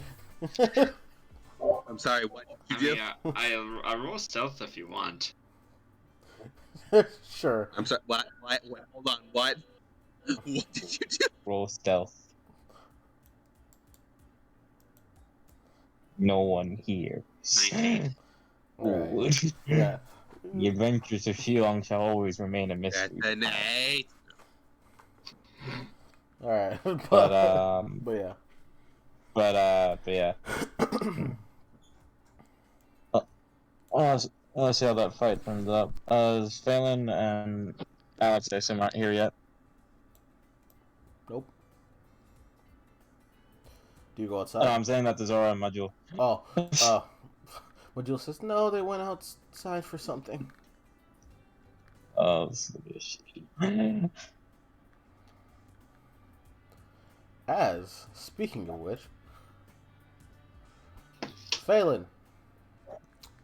I'm sorry, what did you do? I'll roll stealth if you want. Sure. I'm sorry, what? Hold on, what? What did you do? Roll stealth. No one here. Right. Yeah. The adventures of Shilong shall always remain a mystery. Detonate. All right, But but yeah. but yeah. Let's see how that fight turns up. Phelan and Alex, I assume, aren't here yet. Nope. Do you go No, outside? I'm saying that to Zora and Majul. Oh, Majul says no. They went outside for something. Oh, this is gonna be a shitty. As speaking of which, Phelan,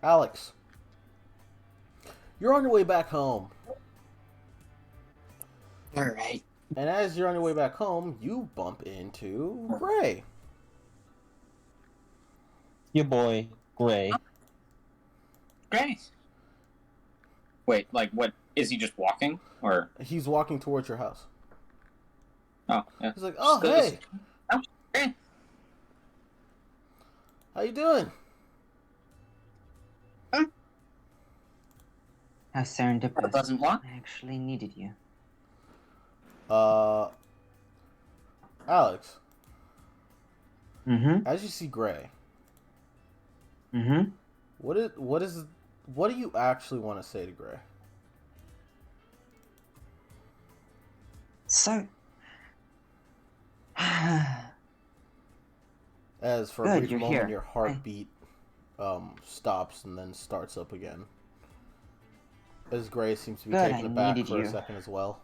Alex, you're on your way back home. All right. And as you're on your way back home, you bump into Gray. Your boy, Gray. Great. Wait, like, what? Is he just walking? Or. He's walking towards your house. Oh, yeah. He's like, oh, Just hey, Oh, great. how you doing? How serendipitous. Doesn't what? I actually needed you. Alex, Mm-hmm. as you see Gray, Mm-hmm. what do you actually want to say to Gray? So... As for a Good, brief you're moment, here. your heartbeat stops and then starts up again. As Gray seems to be Good, taken I aback needed for a you. second as well.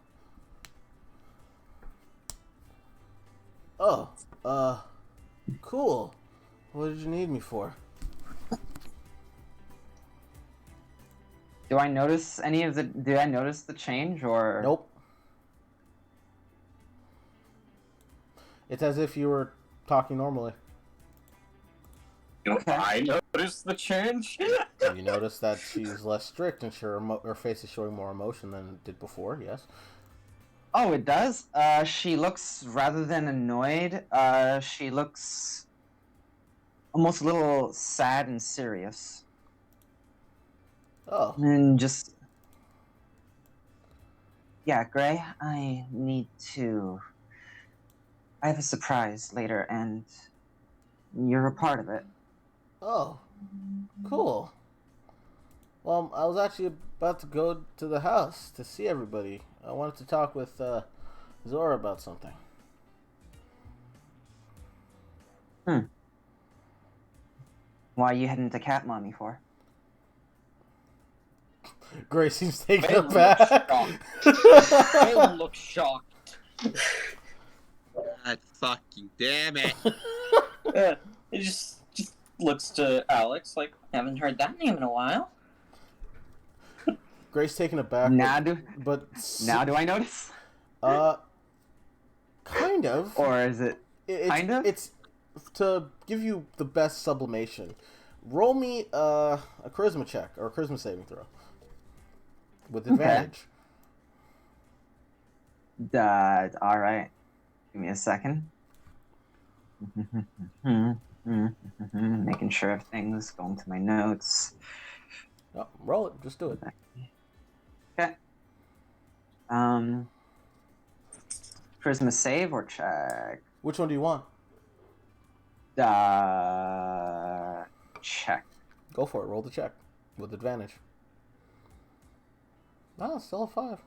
Oh, cool. What did you need me for? Do I notice any of the... Did I notice the change, or... Nope. It's as if you were talking normally. Do Okay. I notice the change? You notice that she's less strict and her face is showing more emotion than it did before, yes? Oh, it does? She looks, rather than annoyed, she looks almost a little sad and serious. Oh, And just... Yeah, Gray, I need to... I have a surprise later, and you're a part of it. oh, cool. Well, I was actually about to go to the house to see everybody. I wanted to talk with Zora about something. Why are you heading to Cat Mommy for? Gray seems taken Phelan looks aback. Phelan looks shocked. God fucking damn it. It just looks to Alex like, haven't heard that name in a while. Gray's taken aback. Now but do I notice? Kind of. Or is it... kind of? It's to give you the best sublimation. Roll me a charisma check or a charisma saving throw with advantage. Alright. Give me a second. Making sure everything's going to my notes. No, roll it. Just do it. Okay. Charisma save or check? Which one do you want? Check. Go for it. Roll the check with advantage. Ah, still a 5.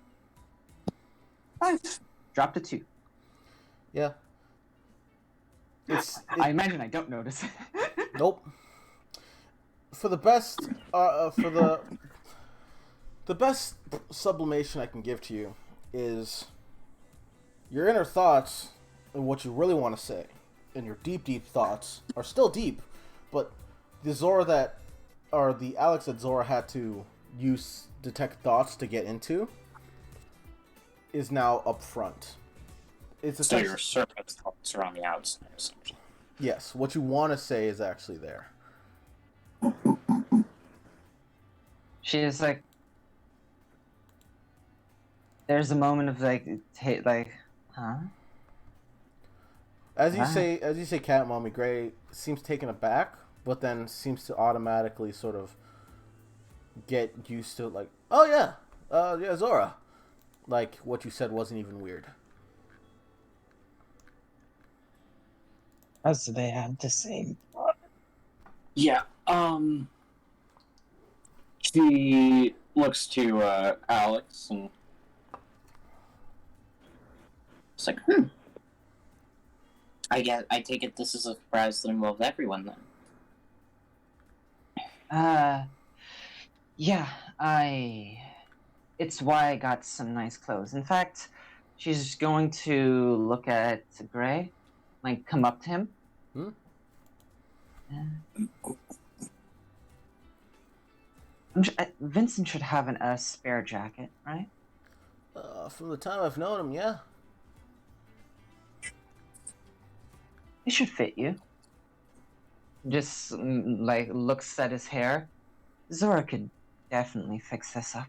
5. Drop to 2. Yeah. I imagine I don't notice. Nope. For the best, the best sublimation I can give to you is your inner thoughts and what you really want to say, and your deep, deep thoughts are still deep, but the Alex that Zora had to use detect thoughts to get into is now up front. It's So your surface thoughts are on the outside, essentially. Yes, what you want to say is actually there. She is like... There's a moment of like, huh? As you say, Cat Mommy, Gray seems taken aback, but then seems to automatically sort of get used to, like, oh yeah, yeah, Zora. Like, what you said wasn't even weird. As they have the same. Yeah. She looks to Alex and it's like, I take it this is a surprise that involves everyone then. Yeah, it's why I got some nice clothes. In fact, she's going to look at Gray, like come up to him. Vincent should have a spare jacket, right? From the time I've known him, yeah. It should fit you. Just like looks at his hair. Zora could definitely fix this up.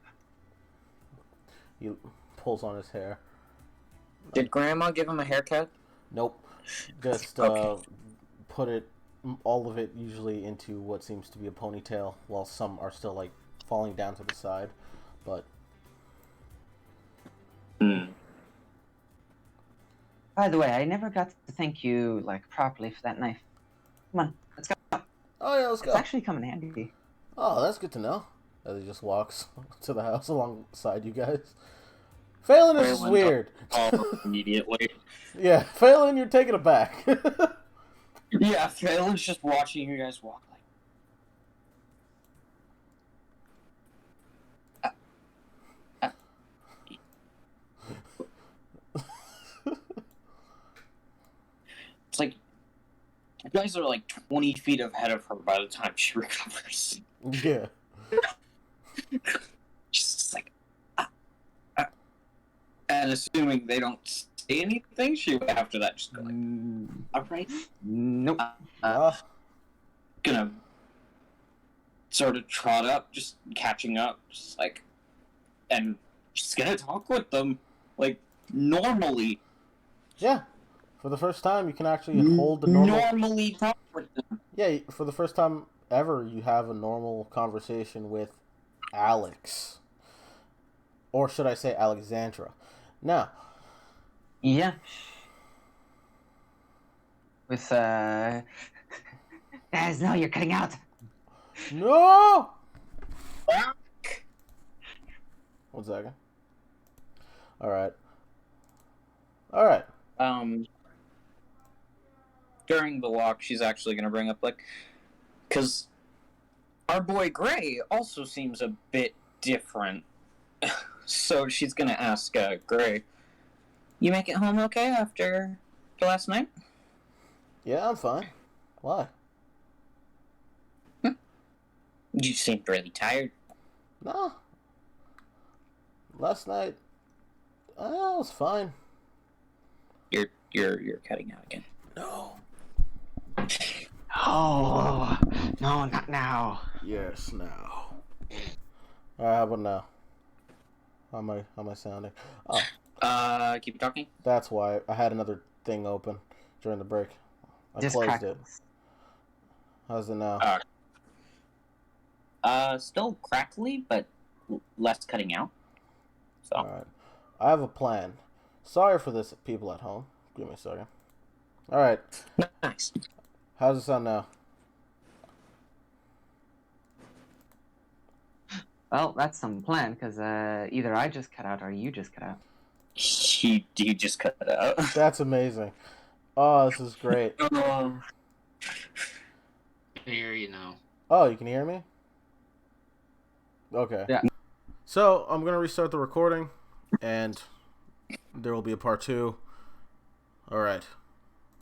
He pulls on his hair. Did Grandma give him a haircut? Nope. Just Okay. put all of it usually into what seems to be a ponytail, while some are still like falling down to the side. But By the way, I never got to thank you like properly for that knife. Come on, let's go. oh yeah, let's go. It's actually come in handy. Oh, that's good to know. As he just walks to the house alongside you guys. Phelan, this is Phelan weird. Immediately. Yeah, Phelan, you're taking it back. Yeah, Phelan's just watching you guys walk like. It's like you guys are like 20 feet ahead of her by the time she recovers. Yeah. Just like, and assuming they don't say anything, she would after that just go like, all right, Nope. gonna sort of trot up, just catching up, just like, and she's gonna talk with them like normally. Yeah. For the first time, you can actually hold the normal. Normally talk with them. Yeah, for the first time ever, you have a normal conversation with Alex. Or should I say Alexandra. Now. Yeah. With guys, no, you're cutting out. No! 1 second. Alright. During the walk, she's actually gonna bring up like, because our boy Gray also seems a bit different. So she's gonna ask Gray, you make it home okay after the last night? Yeah, I'm fine. Why? You seemed really tired. No. Last night, I was fine. You're cutting out again. No. Oh, no, not now. Yes, now. Alright, how about now? How am I sounding? Oh, Keep talking. that's why I had another thing open during the break. I Just closed crackles. it. How's it now? Still crackly, but less cutting out. So. Alright. I have a plan. Sorry for this, people at home. Give me a second. Alright. Nice. How's it sound now? Well, that's some plan, because either I just cut out or you just cut out. He just cut it out. That's amazing. Oh, this is great. I hear you now. Oh, you can hear me? Okay. Yeah. So, I'm going to restart the recording, and there will be a part 2. Alright.